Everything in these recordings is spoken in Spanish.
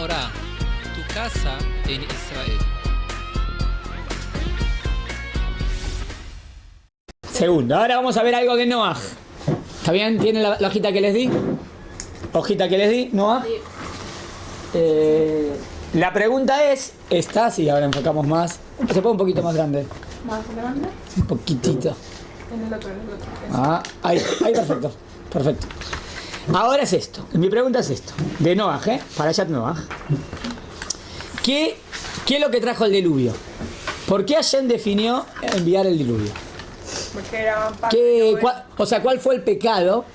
Menorá, tu casa en Israel. Segundo, ahora vamos a ver algo de Noaj. ¿Está bien? ¿Tienen la hojita que les di? Hojita que les di, Noaj. La pregunta es, ¿está? Sí, ahora enfocamos más. Se pone un poquito más grande. ¿Más grande? Un poquitito. En el otro. Ah, ahí, perfecto. Perfecto. Ahora es esto. Mi pregunta es esto. De Noaj, Parashat Noaj. ¿Qué es lo que trajo el diluvio? ¿Por qué Hashem definió enviar el diluvio? Porque era parte ¿Cuál fue el pecado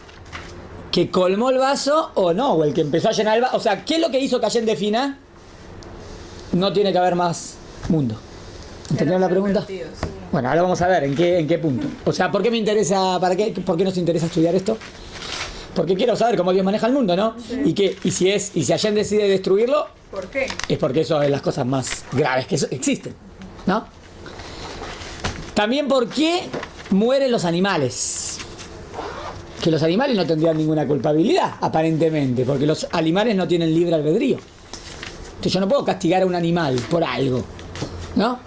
que colmó el vaso o no? O el que empezó a llenar el vaso. O sea, ¿qué es lo que hizo que Hashem defina? No tiene que haber más mundo. ¿Entendieron la pregunta? Bueno, ahora vamos a ver en qué punto. O sea, ¿por qué me interesa? ¿Por qué nos interesa estudiar esto? Porque quiero saber cómo Dios maneja el mundo, ¿no? Sí. Y si Hashem decide destruirlo, ¿por qué? Es porque eso es las cosas más graves que existen, ¿no? También ¿por qué mueren los animales? Que los animales no tendrían ninguna culpabilidad, aparentemente, porque los animales no tienen libre albedrío. Entonces yo no puedo castigar a un animal por algo, ¿no?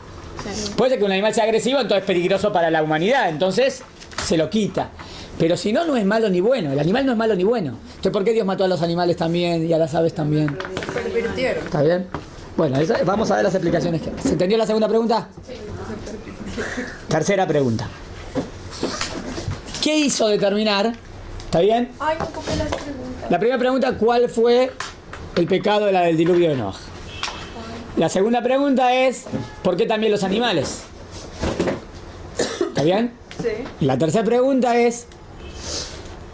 Sí. Puede ser que un animal sea agresivo, entonces es peligroso para la humanidad, entonces se lo quita. Pero si no, no es malo ni bueno. El animal no es malo ni bueno. Entonces, ¿por qué Dios mató a los animales también y a las aves también? Se pervirtieron. ¿Está bien? Bueno, vamos a ver las explicaciones. ¿Se entendió la segunda pregunta? Sí. Tercera pregunta. ¿Qué hizo determinar? ¿Está bien? Ay, no copié las preguntas. La primera pregunta, ¿cuál fue el pecado del diluvio de Noaj? La segunda pregunta es, ¿por qué también los animales? ¿Está bien? Sí. Y la tercera pregunta es,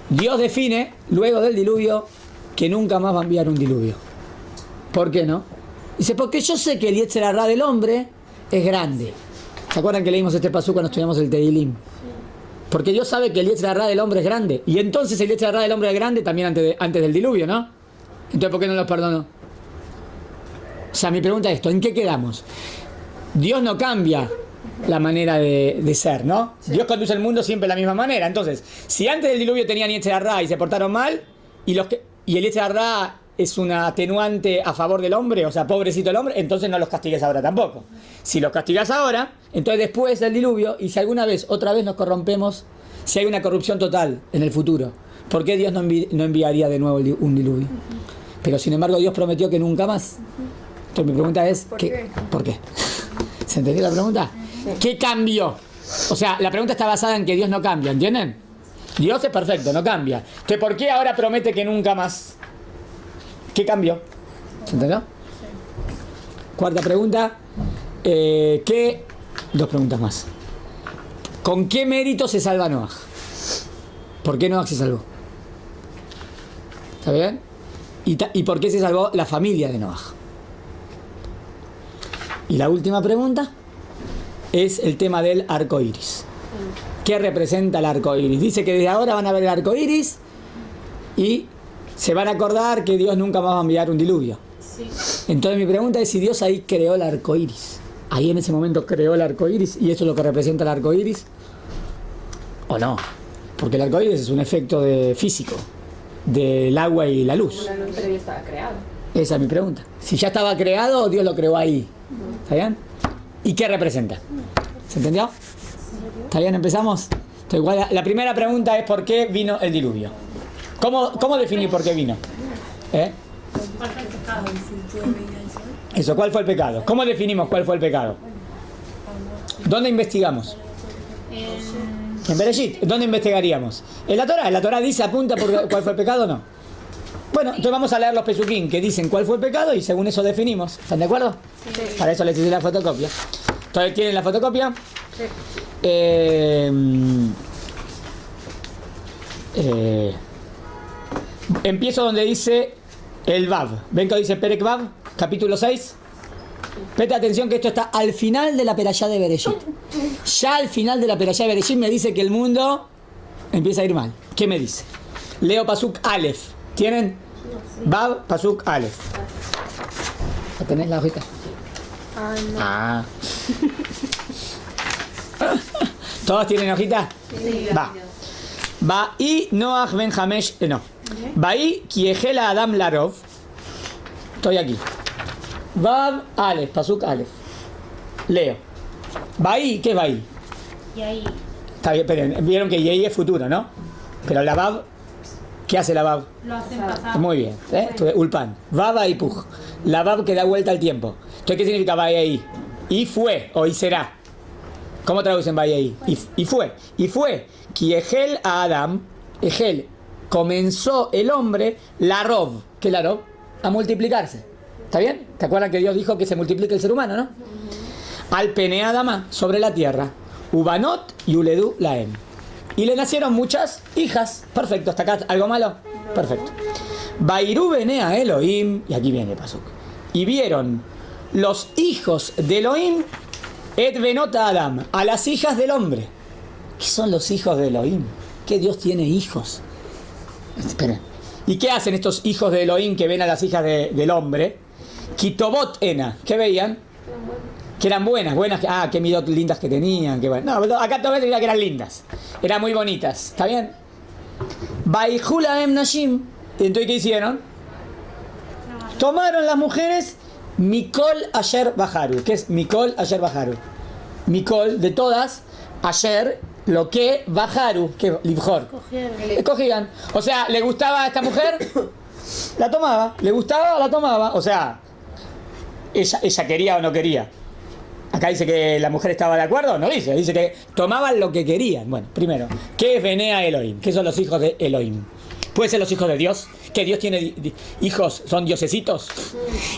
Dios define, luego del diluvio, que nunca más va a enviar un diluvio. ¿Por qué no? Dice, porque yo sé que el Yetzer Hará del hombre es grande. ¿Se acuerdan que leímos este pasú cuando estudiamos el Tehilim? Porque Dios sabe que el Yetzer Hará del hombre es grande. Y entonces el Yetzer Hará del hombre es grande también antes del diluvio, ¿no? Entonces, ¿por qué no los perdonó? O sea, mi pregunta es esto, ¿en qué quedamos? Dios no cambia la manera de ser, ¿no? Sí. Dios conduce el mundo siempre de la misma manera. Entonces, si antes del diluvio tenían Yetzer Hará y se portaron mal, y el Yetzer Hará es una atenuante a favor del hombre, o sea, pobrecito el hombre, entonces no los castigues ahora tampoco. Si los castigas ahora, entonces después del diluvio, y si alguna vez, otra vez nos corrompemos, si hay una corrupción total en el futuro, ¿por qué Dios no enviaría de nuevo un diluvio? Pero sin embargo Dios prometió que nunca más. Entonces mi pregunta es, ¿por qué? ¿Se entendió la pregunta? Sí. ¿Qué cambió? O sea, la pregunta está basada en que Dios no cambia, ¿entienden? Dios es perfecto, no cambia. Entonces, ¿por qué ahora promete que nunca más? ¿Qué cambió? ¿Se entendió? Sí. Cuarta pregunta. Dos preguntas más. ¿Con qué mérito se salva Noaj? ¿Por qué Noaj se salvó? ¿Está bien? ¿Y por qué se salvó la familia de Noaj? Y la última pregunta es el tema del arco iris. ¿Qué representa el arco iris? Dice que desde ahora van a ver el arco iris y se van a acordar que Dios nunca más va a enviar un diluvio. Sí. Entonces mi pregunta es si Dios ahí creó el arco iris. Ahí en ese momento creó el arco iris y eso es lo que representa el arco iris. ¿O no? Porque el arco iris es un efecto físico del agua y la luz. Pero ya estaba creado. Esa es mi pregunta. Si ya estaba creado, Dios lo creó ahí. ¿Está bien? ¿Y qué representa? ¿Se entendió? ¿Está bien? ¿Empezamos? Entonces, igual, la primera pregunta es ¿por qué vino el diluvio? ¿Cómo definir por qué vino? ¿Cuál fue el pecado? Eso, ¿cuál fue el pecado? ¿Cómo definimos cuál fue el pecado? ¿Dónde investigamos? En Bereshit. ¿Dónde investigaríamos? En la Torá. ¿En la Torá dice, apunta por cuál fue el pecado o no? Bueno, entonces vamos a leer los pesukim que dicen cuál fue el pecado y según eso definimos. ¿Están de acuerdo? Sí. Para eso les hice la fotocopia. Entonces, ¿tienen la fotocopia? Sí. Empiezo donde dice el Vav. ¿Ven que dice Perek Vav? Capítulo 6. Presta atención que esto está al final de la Perashá de Bereshit. Ya al final de la Perashá de Bereshit me dice que el mundo empieza a ir mal. ¿Qué me dice? Leo Pasuk Aleph. ¿Tienen? Vav, Pasuk Aleph. ¿La tenés la hojita? No. ¿Todos tienen hojita? Sí. Va. Y Noach ben Hamesh. No. Vaí Kiehela Adam Larov. Estoy aquí. Vav, Alef, Pasuk, Alef. Leo. Baí, ¿qué es Baí? Y ahí. Está bien, pero vieron que Yei es futuro, ¿no? Pero la Vav, ¿qué hace la Vav? Lo hacen pasar. Muy bien, ¿eh? Ulpan. Vav y Puj. La Vav que da vuelta al tiempo. Entonces, ¿qué significa Baí? Y fue, o y será. ¿Cómo traducen Baí? Y fue. Y fue. Kiegel a Adam. Egel. Comenzó el hombre, la Rov. ¿Qué es la Rov? A multiplicarse. ¿Está bien? ¿Te acuerdas que Dios dijo que se multiplique el ser humano, no? Al pene Adama, sobre la tierra. Ubanot y Uledu Laem. Y le nacieron muchas hijas. Perfecto, ¿hasta acá algo malo? Perfecto. Bairú Benea Elohim. Y aquí viene el pasuk. Y vieron los hijos de Elohim, et benota Adam, a las hijas del hombre. ¿Qué son los hijos de Elohim? ¿Qué Dios tiene hijos? Esperen. ¿Y qué hacen estos hijos de Elohim que ven a las hijas del hombre? Kitobot ena. ¿Qué veían? Que eran buenas. Qué midot lindas que tenían. Qué bueno. No, acá todavía diría que eran lindas. Eran muy bonitas. ¿Está bien? Baijulaem Nashim. ¿Y entonces qué hicieron? Tomaron las mujeres Mikol Asher Baharu. ¿Qué es Mikol Asher Baharu? Mikol, de todas, Asher, lo que Baharu, que Libjor. Escogían. O sea, ¿le gustaba a esta mujer? La tomaba. ¿Le gustaba? La tomaba. O sea, ella quería o no quería. Acá dice que la mujer estaba de acuerdo. No dice. Dice que tomaban lo que querían. Bueno, primero, ¿qué es Benea Elohim? ¿Qué son los hijos de Elohim? ¿Puede ser los hijos de Dios? ¿Que Dios tiene hijos? ¿Son diosesitos?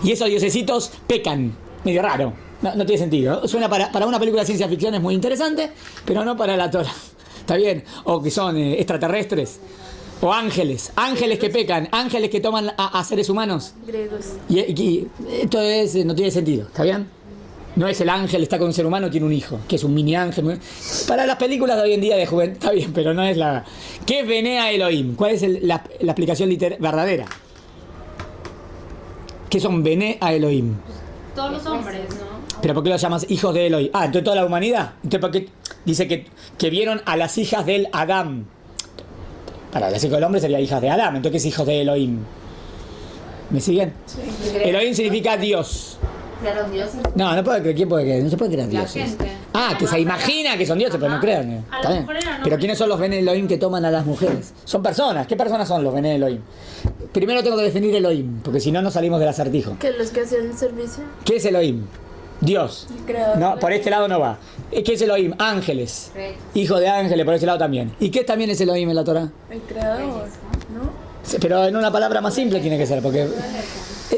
Y esos diosesitos pecan. Medio raro. No tiene sentido. Suena para una película de ciencia ficción, es muy interesante, pero no para la Torah. ¿Está bien? O que son extraterrestres. O ángeles. Ángeles que pecan. Ángeles que toman a seres humanos. Griegos. Y esto no tiene sentido. ¿Está bien? No es el ángel, está con un ser humano, tiene un hijo, que es un mini ángel. Para las películas de hoy en día de juventud, está bien, pero no es la... ¿Qué es Benea Elohim? ¿Cuál es la explicación verdadera? ¿Qué son Benea Elohim? Todos los hombres, ¿no? ¿Pero por qué los llamas hijos de Elohim? Entonces toda la humanidad. Entonces, ¿por qué dice que vieron a las hijas del Adam? Para las hijas del hombre sería hijas de Adam. Entonces, ¿qué es hijos de Elohim? ¿Me siguen? Sí. Elohim significa Dios. Claro, dioses. No puede creer. ¿Quién puede creer? No se puede creer La dioses. gente. Que se imagina que son dioses, pero no crean. A Está las bien. mujeres no. Pero ¿quiénes son los Bene Elohim que toman a las mujeres? Son personas. ¿Qué personas son los Bene Elohim? Primero tengo que definir Elohim, porque si no, no salimos del acertijo. ¿Que los que hacían el servicio? ¿Qué es Elohim? Dios. El creador. No, por este lado no va. ¿Qué es Elohim? Ángeles. Hijo de ángeles, por ese lado también. ¿Y qué también es Elohim en la Torah? El creador, ¿no? Pero en una palabra más simple tiene que ser, porque...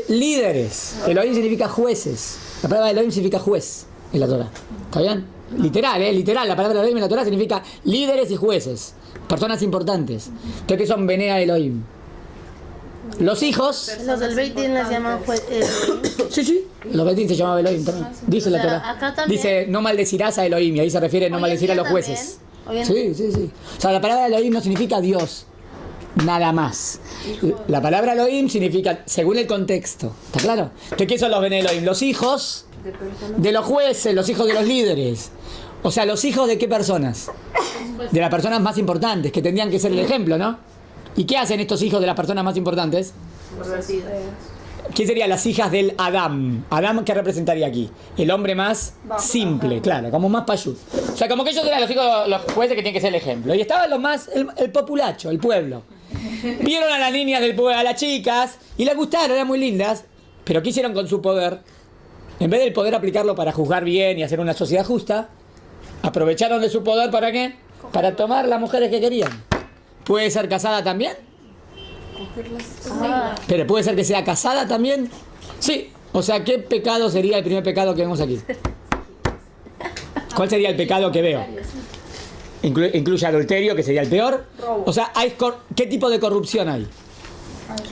líderes. Elohim significa jueces. La palabra Elohim significa juez en la Torah. ¿Está bien? Literal, literal. La palabra Elohim en la Torah significa líderes y jueces. Personas importantes. Entonces, ¿qué son Benea Elohim? Los hijos... Los del Beit Din les llaman Sí. Los Beit Din se llamaban Elohim también. Dice la Torah. acá también. Dice, no maldecirás a Elohim. Y ahí se refiere no maldecir a los jueces. Sí. O sea, la palabra Elohim no significa Dios. Nada más. La palabra Elohim significa, según el contexto. ¿Está claro? Entonces, ¿qué son los Bene Elohim? Los hijos de los jueces, los hijos de los líderes. O sea, ¿los hijos de qué personas? De las personas más importantes, que tendrían que ser el ejemplo, ¿no? ¿Y qué hacen estos hijos de las personas más importantes? ¿Qué serían las hijas del Adam? ¿Adam qué representaría aquí? El hombre más simple, claro, como más payú. O sea, como que ellos eran los hijos, los jueces que tienen que ser el ejemplo. Y estaban los más, el populacho, el pueblo. Vieron a las niñas del pueblo, a las chicas, y les gustaron, eran muy lindas. Pero ¿qué hicieron con su poder? En vez del poder aplicarlo para juzgar bien y hacer una sociedad justa, aprovecharon de su poder ¿para qué? Para tomar las mujeres que querían. ¿Puede ser casada también? Pero ¿puede ser que sea casada también? Sí. O sea, ¿qué pecado sería el primer pecado que vemos aquí? ¿Cuál sería el pecado que veo? Incluye adulterio, que sería el peor. O sea, ¿qué tipo de corrupción hay?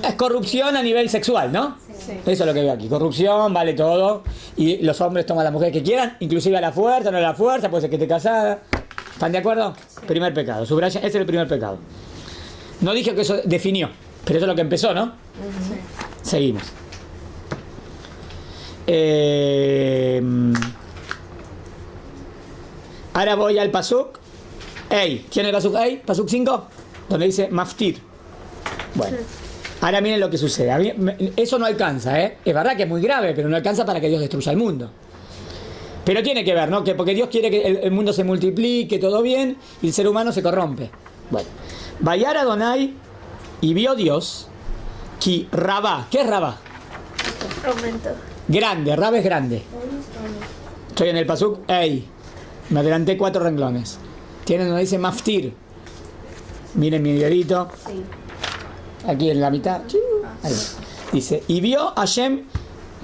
Es corrupción a nivel sexual, ¿no? Sí. Eso es lo que veo aquí. Corrupción, vale todo. Y los hombres toman a las mujeres que quieran, inclusive a la fuerza, no a la fuerza, puede ser que esté casada. ¿Están de acuerdo? Sí. Primer pecado. Subraya, ese es el primer pecado. No dije que eso definió, pero eso es lo que empezó, ¿no? Sí. Seguimos. Ahora voy al Pasuk. ¿Quién es el Pasuk? Pasuk 5, donde dice Maftir. Bueno. Ahora miren lo que sucede. Eso no alcanza, ¿eh? Es verdad que es muy grave, pero no alcanza para que Dios destruya el mundo. Pero tiene que ver, ¿no? Que porque Dios quiere que el mundo se multiplique, todo bien, y el ser humano se corrompe. Bueno. Vayar Adonai, y vio Dios, que Rabá. ¿Qué es Rabá? Aumento. Grande, Rabá es grande. Estoy en el pasuk, ey. Me adelanté 4 renglones. Tienen donde dice Maftir. Miren mi dedito. Sí. Aquí en la mitad. Ahí. Dice, y vio Hashem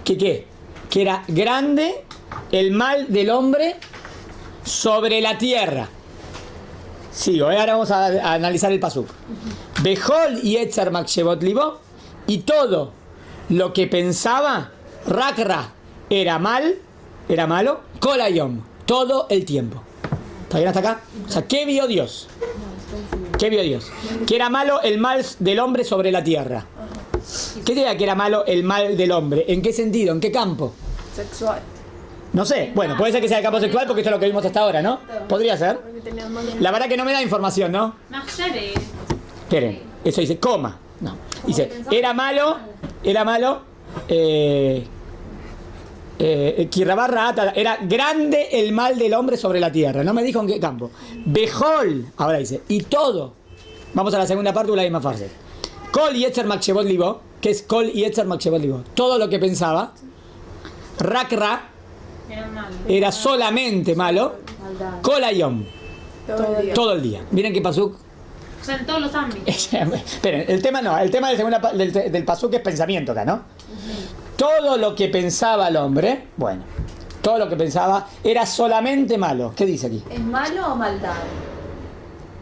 que ¿qué? Que era grande el mal del hombre sobre la tierra. Sigo, ahora vamos a analizar el pasuk. Behol y Etzer Makshevot Libo, y todo lo que pensaba, Rakra, era malo, Kolayom, todo el tiempo. ¿Está bien hasta acá? O sea, ¿qué vio Dios? ¿Qué vio Dios? Que era malo el mal del hombre sobre la tierra. ¿Qué diría que era malo el mal del hombre? ¿En qué sentido? ¿En qué campo? Sexual. No sé. Bueno, puede ser que sea el campo sexual porque esto es lo que vimos hasta ahora, ¿no? Podría ser. Porque tenía mal. La verdad que no me da información, ¿no? Mahshere. Esperen, eso dice coma. No. Dice, era malo, Kirabarra, era grande el mal del hombre sobre la tierra. No me dijo en qué campo. Behol, ahora dice, y todo. Vamos a la segunda parte, una más fácil. Kol y Etzer Makshevot Libo, que es Kol y Etzer Makshevot Libo. Todo lo que pensaba, Rakra, Era malo. era solamente malo, Kolayom, Todo el día. todo el día. Miren qué pasuk. O sea, en todos los ámbitos. Esperen, el tema no, el tema del pasuk es pensamiento acá, ¿no? Todo lo que pensaba el hombre, bueno, todo lo que pensaba era solamente malo. ¿Qué dice aquí? ¿Es malo o maldad?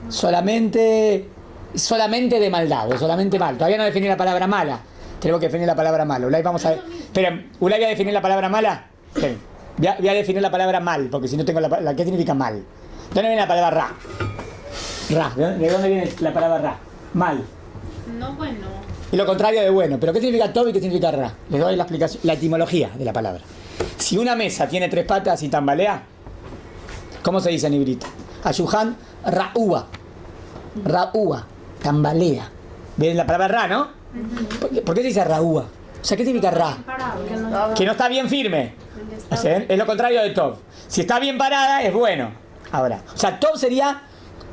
Solamente de maldad, o solamente mal. Todavía no definí la palabra mala. Tenemos que definir la palabra malo. Ulay, vamos a ver. Esperen, Ulay, voy a definir la palabra mala. Esperen, voy a definir la palabra mal, porque si no tengo ¿qué significa mal? ¿De dónde viene la palabra ra? Ra, ¿de dónde viene la palabra ra? Mal. No, bueno. Y lo contrario de bueno. ¿Pero qué significa tov y qué significa ra? Les doy la explicación, la etimología de la palabra. Si una mesa tiene 3 patas y tambalea, ¿cómo se dice en hebrito? Ayuhan ra'úa. Ra'úa. Tambalea. ¿Ven la palabra ra, no? ¿Por qué se dice ra'úa? O sea, ¿qué significa ra? Parado. Que no está bien firme. ¿Sí? Es lo contrario de tov. Si está bien parada, es bueno. Ahora, o sea, tov sería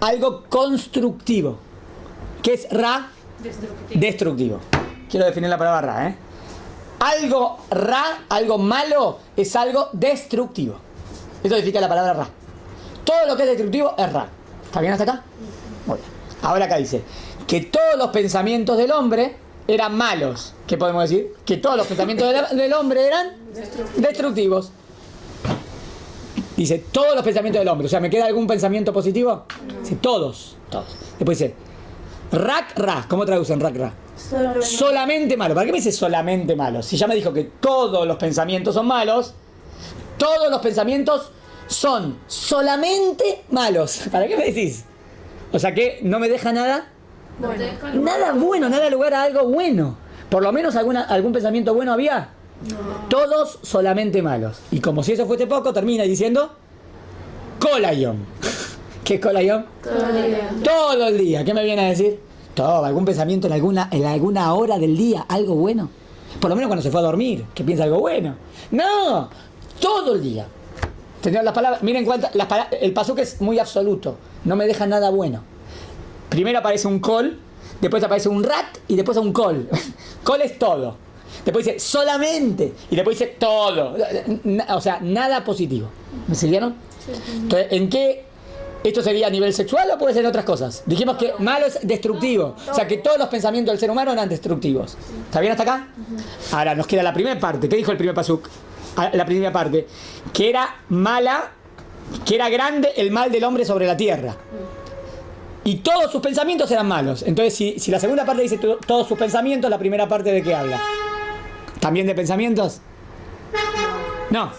algo constructivo. ¿Qué es ra? Destructivo. Quiero definir la palabra ra, ¿eh? Algo ra, algo malo, es algo destructivo. Eso significa la palabra ra. Todo lo que es destructivo es ra. ¿Está bien hasta acá? Muy bien. Ahora acá dice que todos los pensamientos del hombre eran malos. ¿Qué podemos decir? Que todos los pensamientos del hombre eran destructivos. Dice todos los pensamientos del hombre. O sea, ¿me queda algún pensamiento positivo? Dice todos. Después dice rak ra. ¿Cómo traducen rak ra? Solamente malo. ¿Para qué me dice solamente malo? Si ya me dijo que todos los pensamientos son malos, todos los pensamientos son solamente malos. ¿Para qué me decís? O sea que no me deja nada. Nada bueno, nada lugar a algo bueno. Por lo menos algún pensamiento bueno había. Todos solamente malos. Y como si eso fuese poco, termina diciendo Kolayom. ¿Qué es Kolayom? Todo el día. ¿Qué me viene a decir? Todo, algún pensamiento en alguna hora del día, algo bueno. Por lo menos cuando se fue a dormir, que piensa algo bueno. No, todo el día. ¿Entendieron las palabras? Miren cuántas, el pasuk es muy absoluto. No me deja nada bueno. Primero aparece un kol, después aparece un rat y después un kol. Kol es todo. Después dice solamente y después dice todo. O sea, nada positivo. ¿Me siguieron? Entonces, ¿en qué? ¿Esto sería a nivel sexual o puede ser otras cosas? Dijimos que malo es destructivo. O sea, que todos los pensamientos del ser humano eran destructivos. ¿Está bien hasta acá? Ahora nos queda la primera parte. ¿Qué dijo el primer pasuk? La primera parte. Que era mala, que era grande el mal del hombre sobre la tierra. Y todos sus pensamientos eran malos. Entonces, si la segunda parte dice todos sus pensamientos, ¿la primera parte de qué habla? ¿También de pensamientos? No.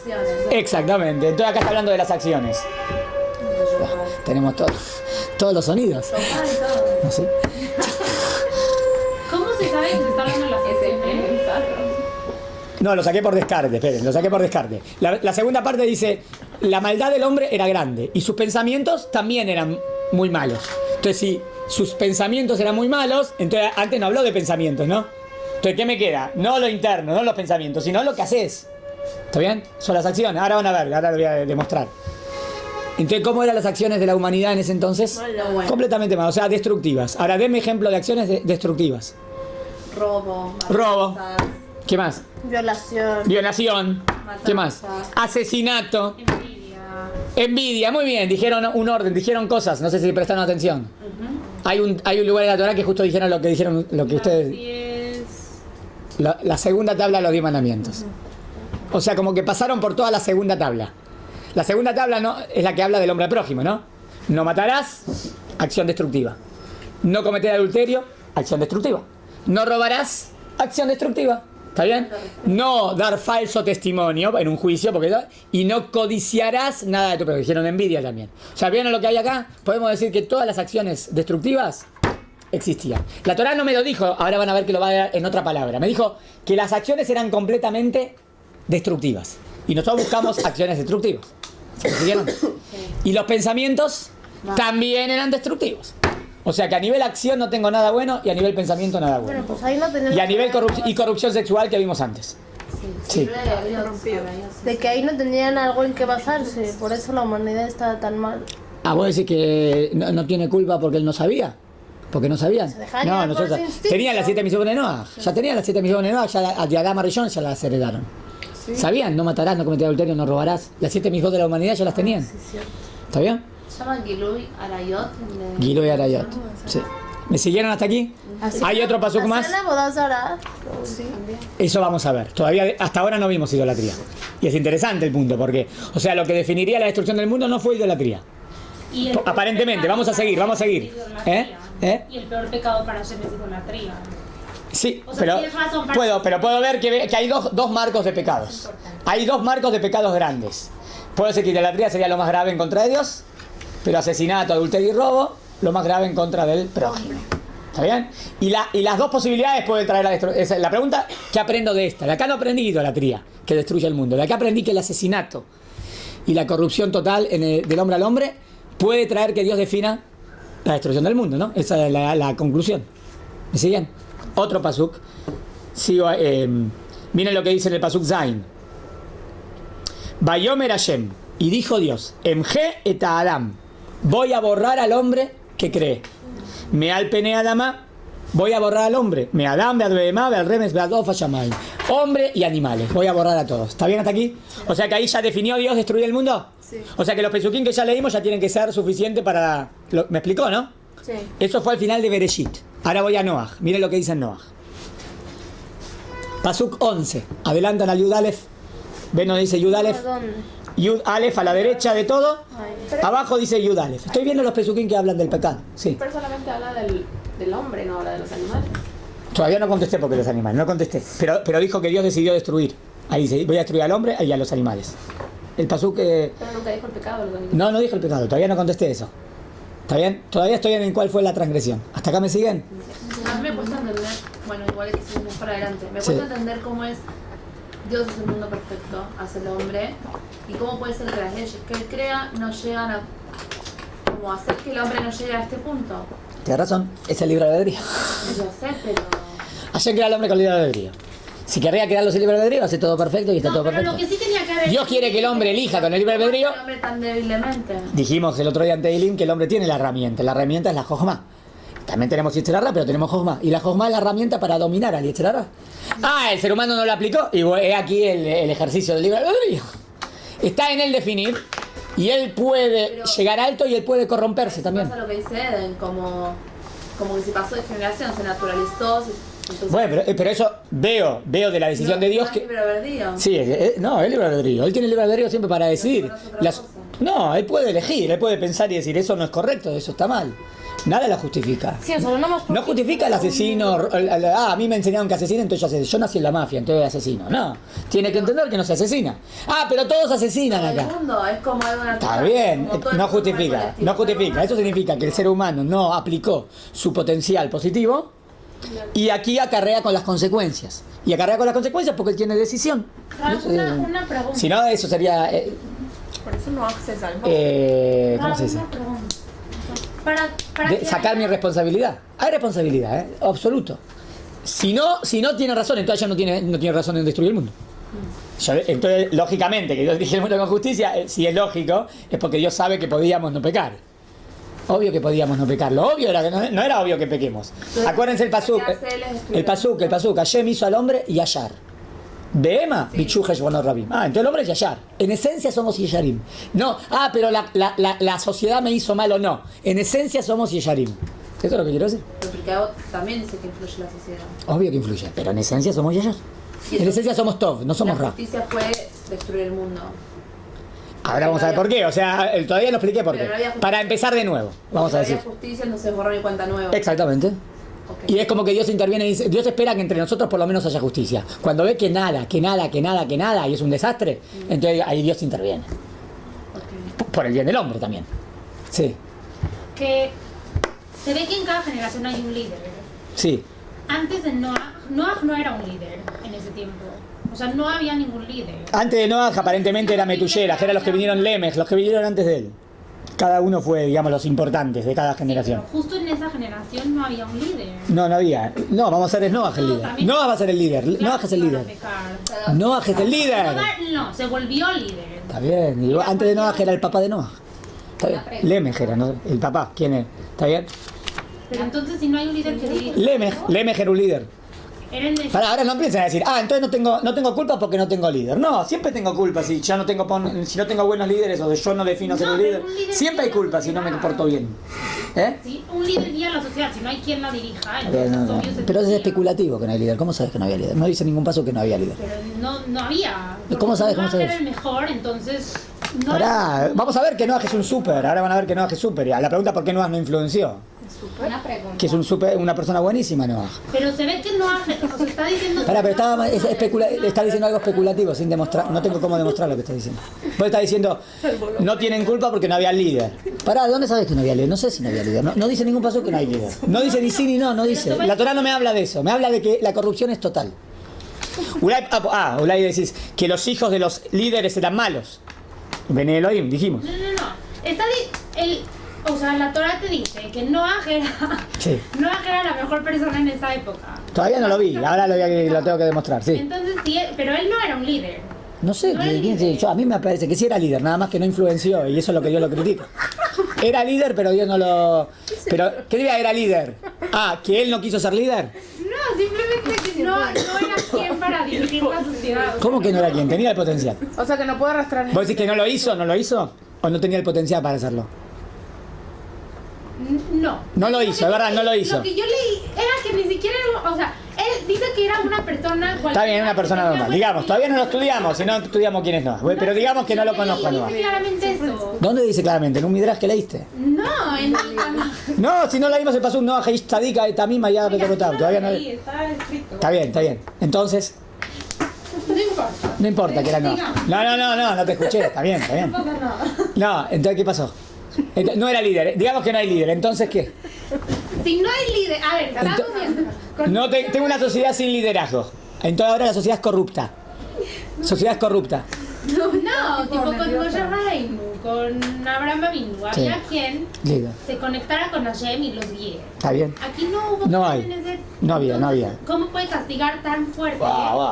Exactamente. Entonces acá está hablando de las acciones. Tenemos todos los sonidos. No sé. ¿Cómo se sabe que se está hablando de las acciones? No, lo saqué por descarte, esperen, lo saqué por descarte. La segunda parte dice, la maldad del hombre era grande y sus pensamientos también eran muy malos. Entonces, si sus pensamientos eran muy malos, entonces antes no habló de pensamientos, ¿no? Entonces, ¿qué me queda? No lo interno, no los pensamientos, sino lo que haces. ¿Está bien? Son las acciones. Ahora van a ver, ahora lo voy a demostrar. Entonces, ¿cómo eran las acciones de la humanidad en ese entonces? Bueno. Completamente mal, o sea, destructivas. Ahora, denme ejemplo de acciones destructivas. Robo. Robo. matanzas, ¿Qué más? Violación. Violación. ¿Qué más? Asesinato. Envidia. Muy bien, dijeron un orden, dijeron cosas. No sé si prestaron atención. Hay un lugar en la Torá que justo dijeron lo que ustedes... Así es. La segunda tabla de los 10 mandamientos. O sea, como que pasaron por toda la segunda tabla. La segunda tabla no es la que habla del hombre al prójimo, ¿no? No matarás, acción destructiva. No cometer adulterio, acción destructiva. No robarás, acción destructiva. ¿Está bien? No dar falso testimonio en un juicio, y no codiciarás nada de tu prójimo. Dijeron envidia también. O sea, ¿vieron lo que hay acá? Podemos decir que todas las acciones destructivas existían. La Torá no me lo dijo, ahora van a ver que lo va a dar en otra palabra. Me dijo que las acciones eran completamente destructivas. Y nosotros buscamos acciones destructivas. ¿Se entendieron? Y los pensamientos también eran destructivos. O sea que a nivel acción no tengo nada bueno y a nivel pensamiento nada bueno. Bueno, pues ahí no tenemos. Y a nivel corrupción sexual que vimos antes. Sí. De que ahí no tenían algo en que basarse. Por eso la humanidad estaba tan mal. Ah, vos decís que no tiene culpa porque él no sabía. Porque no sabían. Se dejaban No, llevar por nosotros ese instinto. tenían las 7 misiones de Noah. Ya tenían las 7 misiones de Noah, ya a Adama Rishon ya las heredaron. Sí. ¿Sabían? No matarás, no cometerás adulterio, no robarás. Las 7 misiones de la humanidad ya las tenían. Sí, cierto. ¿Está bien? Se llama Giluy Arayot. Gilo y Arayot. Sí. ¿Me siguieron hasta aquí? ¿Hay otro pasuk más? Hacer la boda Zara. Sí. Eso vamos a ver. Todavía hasta ahora no vimos idolatría. Y es interesante el punto, porque, o sea, lo que definiría la destrucción del mundo no fue idolatría. Y el Aparentemente, peor vamos a seguir, pecado vamos a seguir. es idolatría. ¿Eh? Y el peor pecado para hacer es idolatría. Sí, O sea, pero tienes razón, para- puedo ver que hay dos marcos de pecados. Hay dos marcos de pecados grandes. Puede ser que idolatría sería lo más grave en contra de Dios, pero asesinato, adulterio y robo, lo más grave en contra del prójimo. ¿Está bien? Y las dos posibilidades pueden traer la destrucción. La pregunta, ¿qué aprendo de esta? De acá no aprendí idolatría, que destruye el mundo. De acá aprendí que el asesinato y la corrupción total del hombre al hombre puede traer que Dios defina la destrucción del mundo, ¿no? Esa es la conclusión. ¿Me siguen? Otro pasuk. Sigo, miren lo que dice en el pasuk Zain. Vayomer Hashem. Y dijo Dios, Emje et Adam. Voy a borrar al hombre que cree. Me al pene Adama. Voy a borrar al hombre. Me Adam, Bead Behemá, Beal Remes, Beadof, Hashamay. Hombre y animales. Voy a borrar a todos. ¿Está bien hasta aquí? O sea que ahí ya definió Dios destruir el mundo. Sí. O sea que los pesuquín que ya leímos ya tienen que ser suficientes para... ¿Me explicó, no? Sí. Eso fue al final de Bereshit. Ahora voy a Noach. Miren lo que dice en Noach. Pasuk 11. Adelantan al Yud Aleph. ¿Ven donde dice Yud Aleph? ¿Dónde? Yud Aleph a la derecha de todo. Ay. Abajo dice Yud Aleph. Estoy viendo los pesuquín que hablan del pecado. Sí. Pero solamente habla del hombre, no habla de los animales. Todavía no contesté porque los animales. No contesté. Pero dijo que Dios decidió destruir. Ahí dice, voy a destruir al hombre y a los animales. El pasuk... Pero nunca dijo el pecado de los animales. No dijo el pecado. Todavía no contesté eso. ¿Está bien? Todavía estoy en cuál fue la transgresión. ¿Hasta acá me siguen? A mí me cuesta entender, bueno, igual que seguimos para adelante, me Sí. cuesta entender cómo es Dios es el mundo perfecto, hace el hombre, y cómo puede ser que las leyes que él crea no llegan a como hacer que el hombre no llegue a este punto. Tienes razón. Es el libre albedrío. Yo sé, pero Ayer crea el hombre con libre albedrío. Si querría crearlo sin libre albedrío, hace todo perfecto y está No, todo pero perfecto. lo que sí tenía que haber... Dios quiere que el hombre elija con el libre albedrío. el hombre tan débilmente. Dijimos el otro día ante Eilim que el hombre tiene la herramienta. La herramienta es la Jojma. También tenemos Yetzer Hara, pero tenemos Jojma. Y la Jojma es la herramienta para dominar al Yetzer Hara. Ah, el ser humano no lo aplicó. Y he aquí el ejercicio del libre albedrío. Está en él definir. Y él puede Pero- llegar alto y él puede corromperse también. Pasa lo que dice Eden, como que se pasó de generación, se naturalizó. Entonces, Bueno, pero eso veo de la decisión de Dios no es que... libre albedrío. Sí, no, es libre albedrío. Él tiene libre albedrío siempre para decidir. conoce otra cosa. No, él puede elegir, él puede pensar y decir eso no es correcto, eso está mal. Nada lo justifica. Sí, o sea, No justifica al asesino. A mí me enseñaron que asesina, entonces yo asesino. Yo nací en la mafia, entonces asesino. No, tiene que entender que no se asesina. Ah, pero todos asesinan Todo el acá. mundo es como algo natural. Está bien, como todo el no mundo justifica, colectivo. no justifica. Eso significa que el ser humano no aplicó su potencial positivo y aquí acarrea con las consecuencias. Y acarrea con las consecuencias porque él tiene decisión. Una pregunta. Si no, eso sería... Por eso no accesa al ¿cómo se dice? Una pregunta. para de que sacar haya- mi responsabilidad. Hay responsabilidad, absoluto. Si no tiene razón, entonces ella no tiene razón en destruir el mundo. Entonces, lógicamente, que Dios dirige el mundo con justicia, si es lógico, es porque Dios sabe que podíamos no pecar. Obvio que podíamos no pecar. Lo obvio era que no era obvio que pequemos. Acuérdense el pasuk. El pasuk. Hashem hizo al hombre Yashar. Beema, Bichujesh Rabim. Entonces el hombre es Yashar. En esencia somos Yesharim. No, pero la sociedad me hizo mal o no. En esencia somos Yesharim. ¿Eso es lo que quiero decir? Porque también dice que influye la sociedad. Obvio que influye, pero en esencia somos Yashar. En esencia somos Tov, no somos La Ra. justicia fue destruir el mundo. Ahora vamos a ver por qué. O sea, todavía no expliqué por qué. Pero no había justicia. Para empezar de nuevo, vamos a Porque decir. había justicia, entonces borrón y cuenta nueva. Exactamente. Ok. Y es como que Dios interviene y dice, Dios espera que entre nosotros por lo menos haya justicia. Cuando ve que nada, y es un desastre, entonces ahí Dios interviene. Ok. Por el bien del hombre también. Sí, Que se ve que en cada generación hay un líder. sí. Antes de Noah no era un líder en ese tiempo. O sea, no había ningún líder. Antes de Noah aparentemente era Metuyela, que eran los que vinieron Lemech, los que vinieron antes de él. Cada uno fue, digamos, los importantes de cada generación. Pero justo en esa generación no había un líder. No había. No, vamos a hacer es Noah el líder. también- Noah va a ser el líder. Claro Noah es el que líder. iban a pecar. Noah es el líder. No, se volvió líder. Está bien. Y antes de Noah era el papá de Noah. Está bien. Lemech era, ¿no? El papá. ¿Quién es? ¿Está bien? Pero entonces si no hay un líder que dirige. Lemech era un líder. Eran de... Ahora no empiecen a decir, entonces no tengo culpa porque no tengo líder. No, siempre tengo culpa si yo no tengo si no tengo buenos líderes o yo no defino ser No, un pero líder. un líder Siempre hay guía la culpa si no me sociedad. porto bien. ¿Eh? Sí, un líder guía a la sociedad, si no hay quien la dirija, Pero entonces obvio se Pero es desvía. especulativo que no hay líder. ¿Cómo sabes que no había líder? No dice ningún paso que no había líder. Pero no había. ¿Y cómo sabes, cómo Noah sabes? era el mejor, entonces... No Pará, vamos a ver que Noah es un súper. Ahora van a ver que Noah es súper. Y a la pregunta por qué Noah no influenció. Una pregunta. Que es una persona buenísima Noah. Pero se ve que Noah, o sea, está diciendo... Pará, pero está diciendo algo especulativo sin demostrar. No tengo cómo demostrar lo que está diciendo. Vos estás diciendo, no tienen culpa porque no había líder. Pará, ¿de dónde sabes que no había líder? No sé si no había líder. No dice ningún paso que no hay líder. No dice ni sí ni no, no dice. La Torá no me habla de eso. Me habla de que la corrupción es total. Ulay decís que los hijos de los líderes eran malos. Bene Elohim, dijimos. No. O sea, la Torah te dice que Noah Sí. era la mejor persona en esa época. Todavía no lo vi, ahora lo tengo que demostrar, sí. Entonces, sí, pero él no era un líder. No sé, No era líder. a mí me parece que sí era líder, nada más que no influenció, y eso es lo que Dios lo critica. Era líder, pero Dios no lo... Pero, ¿qué diría era líder? ¿Que él no quiso ser líder? No, simplemente que no era quien para dirigir la sociedad. ¿Cómo que no era quien? Tenía el potencial. O sea que no puede arrastrar. ¿Vos decís que no lo hizo? ¿No lo hizo? ¿O no tenía el potencial para hacerlo? No. No lo hizo, es verdad, no lo hizo. Lo que yo leí era que ni siquiera, o sea, él dice que era una persona... Está bien, una persona normal. Digamos, todavía no lo estudiamos, si no estudiamos quién es Noah. Pero digamos que no lo conozco a Noah. Dice claramente eso. ¿Dónde dice claramente? ¿En un midrash que leíste? No, en No, si no leímos el pasuk, no, Heish Tzadika, Tamima, ya Betorotau. Todavía no... Sí, está escrito. Está bien. Entonces, No importa. no importa que era no. No te escuché, está bien. No pasa nada. No, entonces, ¿qué pasó? No era líder, digamos que no hay líder, entonces, ¿qué? Si no hay líder, a ver, estamos viendo. No tengo una sociedad sin liderazgo. Entonces ahora la sociedad es corrupta. Sociedad es corrupta. No, tipo con Moshe Rabbeinu, con Abraham Avinu, había quien Líder. se conectara con Hashem y los guíe. ¿Está bien? Aquí no hubo No quien hay. en ese... No había. ¿Cómo puede castigar tan fuerte?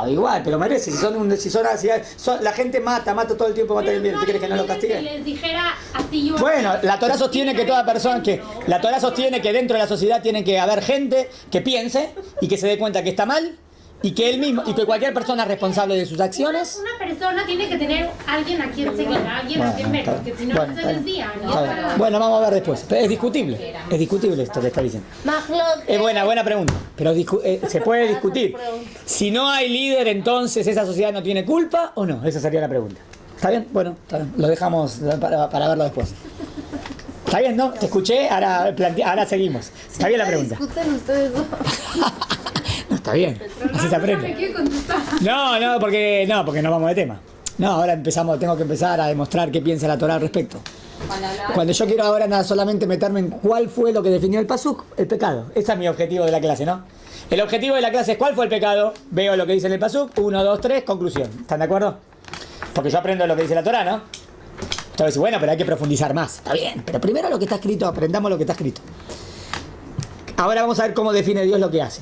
Igual, pero merece. Si son así, la gente mata todo el tiempo, mata el bien. ¿Tú quieres que no lo Que castigue? les dijera así yo... Bueno, la Torá sostiene que toda persona, la Torá sostiene que dentro de la sociedad tiene que haber gente que piense y que se dé cuenta que está mal y que él mismo y que cualquier persona es responsable de sus acciones. Una persona tiene que tener alguien a quien seguir, alguien a quien ver, porque si no, Bueno, se desvían. Está bien. Bueno, vamos a ver después. Pero es discutible esto que está diciendo. Es buena pregunta, pero se puede discutir. Si no hay líder, entonces esa sociedad no tiene culpa o no, esa sería la pregunta. ¿Está bien? Bueno, está bien. Lo dejamos para verlo después. ¿Está bien, no? Te escuché, ahora seguimos. Está bien la pregunta. Discuten ustedes dos. No, está bien. Así se aprende. No, porque no vamos de tema. No, ahora tengo que empezar a demostrar qué piensa la Torá al respecto. Cuando yo quiero ahora nada solamente meterme en cuál fue lo que definió el pasuk, el pecado. Ese es mi objetivo de la clase, ¿no? El objetivo de la clase es cuál fue el pecado. Veo lo que dice en el pasuk, 1, 2, 3, conclusión. ¿Están de acuerdo? Porque yo aprendo lo que dice la Torá, ¿no? Entonces, bueno, pero hay que profundizar más. Está bien, pero primero lo que está escrito, aprendamos lo que está escrito. Ahora vamos a ver cómo define Dios lo que hace.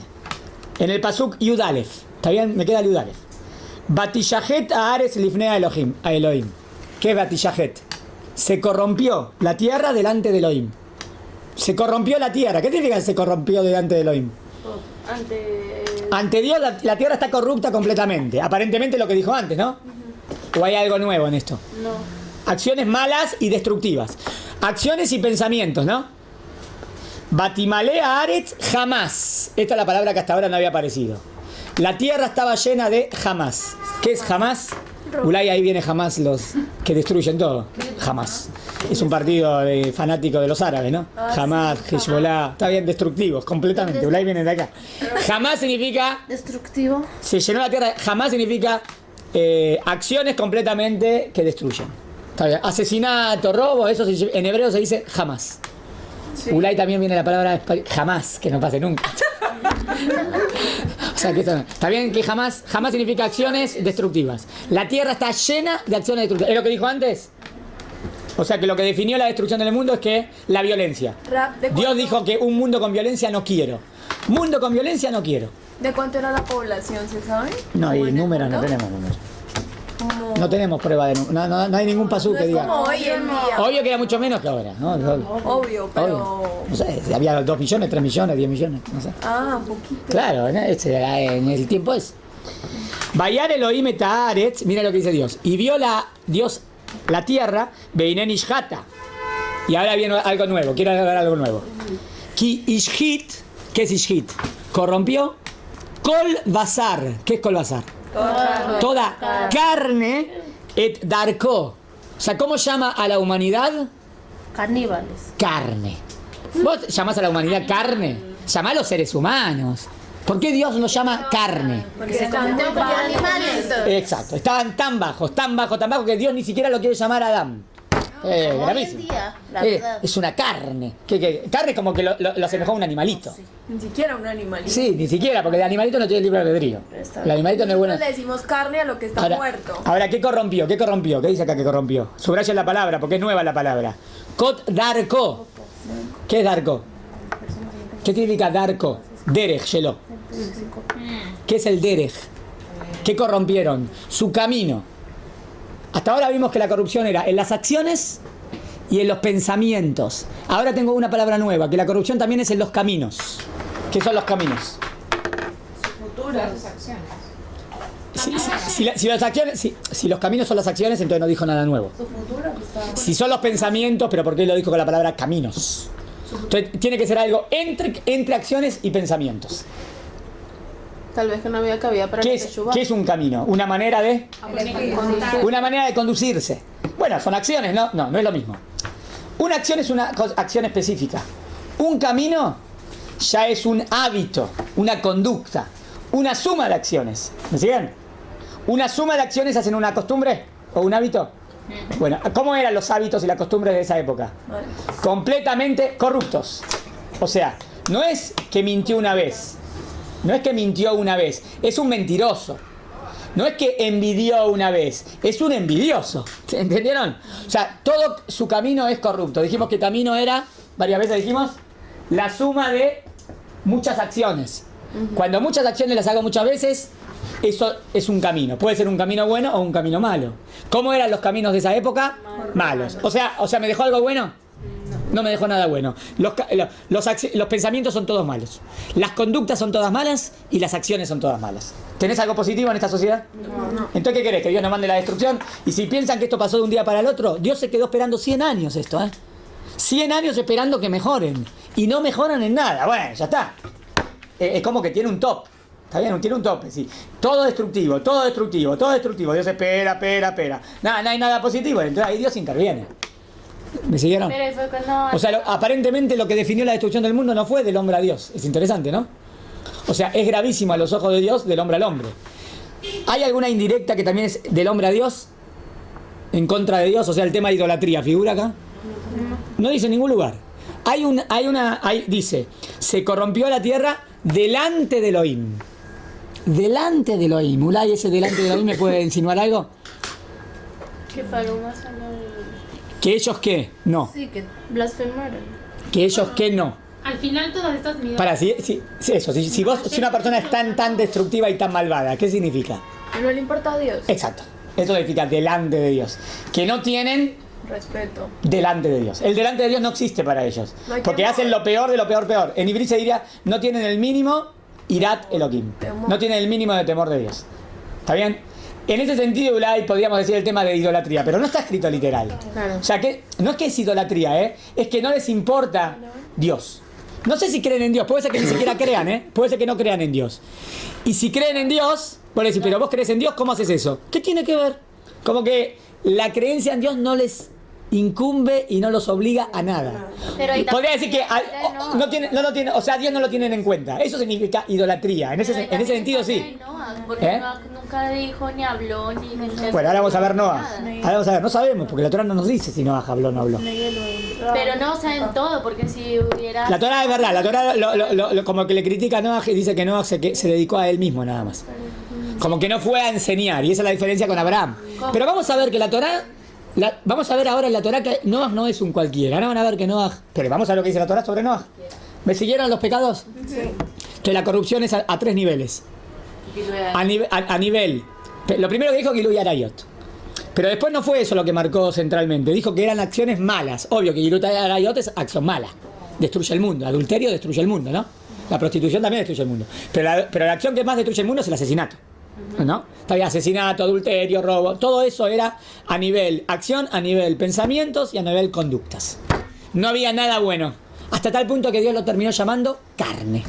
En el pasuk Yud Alef, ¿está bien? Me queda Yud Alef. Batishahet haaretz lifnei Elohim, a Elohim. ¿Qué es Batishahet? Se corrompió la tierra delante de Elohim. Se corrompió la tierra. ¿Qué significa que se corrompió delante de Elohim? Ante Dios la tierra está corrupta completamente. Aparentemente lo que dijo antes, ¿no? ¿O hay algo nuevo en esto? No. Acciones malas y destructivas. Acciones y pensamientos, ¿no? Batimalea Aretz jamás. Esta es la palabra que hasta ahora no había aparecido. La tierra estaba llena de jamás. ¿Qué es jamás? Ulay, ahí viene jamás los que destruyen todo. Jamás. Es un partido fanático de los árabes, ¿no? Jamás, Hezbollah. Está bien, destructivos, completamente. Ulay viene de acá. Jamás significa... Destructivo. Se llenó la tierra. Jamás significa acciones completamente que destruyen. Está bien. Asesinato, robo, eso en hebreo se dice jamás. Sí. Ulay también viene la palabra jamás, que no pase nunca. O sea, que está bien que jamás significa acciones destructivas. La tierra está llena de acciones destructivas. ¿Es lo que dijo antes? O sea, que lo que definió la destrucción del mundo es que la violencia. Dios dijo que un mundo con violencia no quiero. Mundo con violencia no quiero. ¿De cuánto era la población, se sabe? No, y números no tenemos números. No tenemos prueba de números. No hay ningún pasú que diga. Como hoy en día. Obvio que era mucho menos que ahora, ¿no? Obvio, pero... Obvio. No sé, había 2 millones, 3 millones, 10 millones, no sé. Ah, poquito. Claro, en el tiempo es. Vayar Elohim et haaretz, mira lo que dice Dios. Y vio Dios la tierra, Beinen Ishata. Y ahora viene algo nuevo, quiero agregar algo nuevo. Ki Ishit, ¿qué es Ishit? Corrompió. Kol Basar, ¿qué es Kol Basar? Toda carne et darko. O sea, ¿cómo llama a la humanidad? Caníbales. Carne. ¿Vos llamás a la humanidad carne? Llamá a los seres humanos. ¿Por qué Dios nos llama carne? Porque se comió Animales. Exacto. Estaban tan bajos que Dios ni siquiera lo quiere llamar Adán. Hoy en Gravísimo. día, la verdad. Es una carne. Carne es como que lo asemejó a un animalito. Ni siquiera un animalito. Sí, ni siquiera, porque el animalito no tiene libre albedrío. El animalito no es bueno. Nosotros le decimos carne a lo que está muerto. Ahora, ¿qué corrompió? ¿Qué corrompió? ¿Qué dice acá que corrompió? Subraya la palabra, porque es nueva la palabra. Kot darko. ¿Qué es darko? ¿Qué significa darko? Derech, Shelo. ¿Qué es el derech? ¿Qué corrompieron? Su camino. Hasta ahora vimos que la corrupción era en las acciones y en los pensamientos. Ahora tengo una palabra nueva, que la corrupción también es en los caminos. ¿Qué son los caminos? Futuras acciones. Si los caminos son las acciones, entonces no dijo nada nuevo. Si son los pensamientos, pero ¿por qué lo dijo con la palabra caminos? Entonces tiene que ser algo entre acciones y pensamientos. Tal vez que no había cabida para ¿Qué el es, teshuva. ¿Qué es un camino? Una manera de conducirse. Bueno, son acciones, ¿no? No es lo mismo. Una acción es una acción específica. Un camino ya es un hábito, una conducta, una suma de acciones. ¿Me siguen? ¿Una suma de acciones hacen una costumbre o un hábito? Bueno, ¿cómo eran los hábitos y las costumbres de esa época? Completamente corruptos. O sea, no es que mintió una vez. No es que mintió una vez, es un mentiroso. No es que envidió una vez, es un envidioso. ¿Entendieron? O sea, todo su camino es corrupto. Dijimos que camino era, varias veces dijimos, la suma de muchas acciones. Cuando muchas acciones las hago muchas veces, eso es un camino. Puede ser un camino bueno o un camino malo. ¿Cómo eran los caminos de esa época? Malos. O sea, ¿me dejó algo bueno? No me dejó nada bueno. Los pensamientos son todos malos. Las conductas son todas malas y las acciones son todas malas. ¿Tenés algo positivo en esta sociedad? No. Entonces, ¿qué querés? ¿Que Dios nos mande la destrucción? Y si piensan que esto pasó de un día para el otro, Dios se quedó esperando 100 años esto, 100 años esperando que mejoren. Y no mejoran en nada. Bueno, ya está. Es como que tiene un top. Está bien, tiene un tope, sí. Todo destructivo. Dios espera. Nada, no hay nada positivo. Entonces ahí Dios interviene. ¿Me siguieron? Pero fue cuando... O sea, aparentemente lo que definió la destrucción del mundo no fue del hombre a Dios. Es interesante, ¿no? O sea, es gravísimo a los ojos de Dios del hombre al hombre. ¿Hay alguna indirecta que también es del hombre a Dios? En contra de Dios, o sea, el tema de idolatría, ¿figura acá? No dice en ningún lugar. Dice, se corrompió la tierra delante de Elohim. Delante de Elohim. Ulay, ese delante de Elohim, ¿me puede insinuar algo? Que Paloma salió Que ellos qué, no. Sí, que blasfemaron. Que ellos qué, no. Al final todas estas medidas... Para, si una persona es tan destructiva y tan malvada, ¿qué significa? Que no le importa a Dios. Exacto. Eso significa delante de Dios. Que no tienen Respeto. delante de Dios. El delante de Dios no existe para ellos. No hay Porque temor. hacen lo peor de lo peor. En Ibrí se diría, no tienen el mínimo irat Elohim. Temor. No tienen el mínimo de temor de Dios. ¿Está bien? En ese sentido, Ulay, podríamos decir el tema de idolatría, pero no está escrito literal. Claro. O sea, que no es que es idolatría, es que no les importa Dios. No sé si creen en Dios, puede ser que ni siquiera crean, puede ser que no crean en Dios. Y si creen en Dios, vos le decís, pero vos crees en Dios, ¿cómo haces eso? ¿Qué tiene que ver? Como que la creencia en Dios no les incumbe y no los obliga a nada. Pero ahí Podría decir que no. no tiene, o sea, Dios no lo tienen en cuenta. Eso significa idolatría. En ese sentido sí. Porque ¿Eh? Noah nunca dijo, ni habló, ni... Bueno, ahora vamos a ver Noah. Ahora vamos a ver, no sabemos, porque la Torah no nos dice si Noah habló o no habló. Pero no saben todo, porque si hubiera... La Torah es verdad, la Torah como que le critica a Noah y dice que Noah se dedicó a él mismo nada más. Como que no fue a enseñar, y esa es la diferencia con Abraham. Pero vamos a ver que la Torah, vamos a ver ahora en la Torah que Noah no es un cualquiera. Ahora van a ver que Noah, pero vamos a ver lo que dice la Torah sobre Noah. ¿Me siguieron los pecados? Sí. Que la corrupción es a 3 niveles. A nivel, lo primero que dijo Gilui Arayot. Pero después no fue eso lo que marcó centralmente. Dijo que eran acciones malas. Obvio que Gilui Arayot es acción mala. Destruye el mundo. Adulterio destruye el mundo, ¿no? La prostitución también destruye el mundo. Pero la acción que más destruye el mundo es el asesinato. ¿No? Está bien, asesinato, adulterio, robo. Todo eso era a nivel acción, a nivel pensamientos y a nivel conductas. No había nada bueno. Hasta tal punto que Dios lo terminó llamando carne.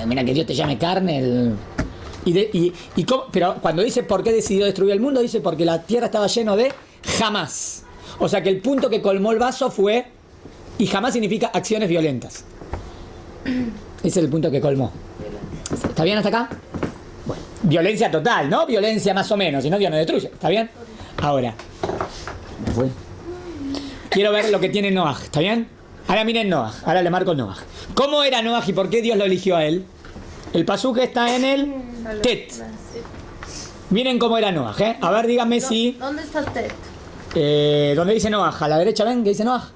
Mira que Dios te llame carne. Pero cuando dice por qué decidió destruir el mundo, dice porque la tierra estaba lleno de jamás. O sea que el punto que colmó el vaso fue, y jamás significa acciones violentas. Ese es el punto que colmó. ¿Está bien hasta acá? Bueno, violencia total, ¿no? Violencia más o menos, si no Dios no destruye. ¿Está bien? Ahora, me fui. Quiero ver lo que tiene Noah, ¿está bien? Ahora miren Noah, ahora le marco Noah. ¿Cómo era Noah y por qué Dios lo eligió a él? El pasuk está en el Tet. Miren cómo era Noah, ¿eh? A ver, díganme si... ¿Dónde está el Tet? ¿Dónde dice Noah? A la derecha, ¿ven? ¿Qué dice Noah?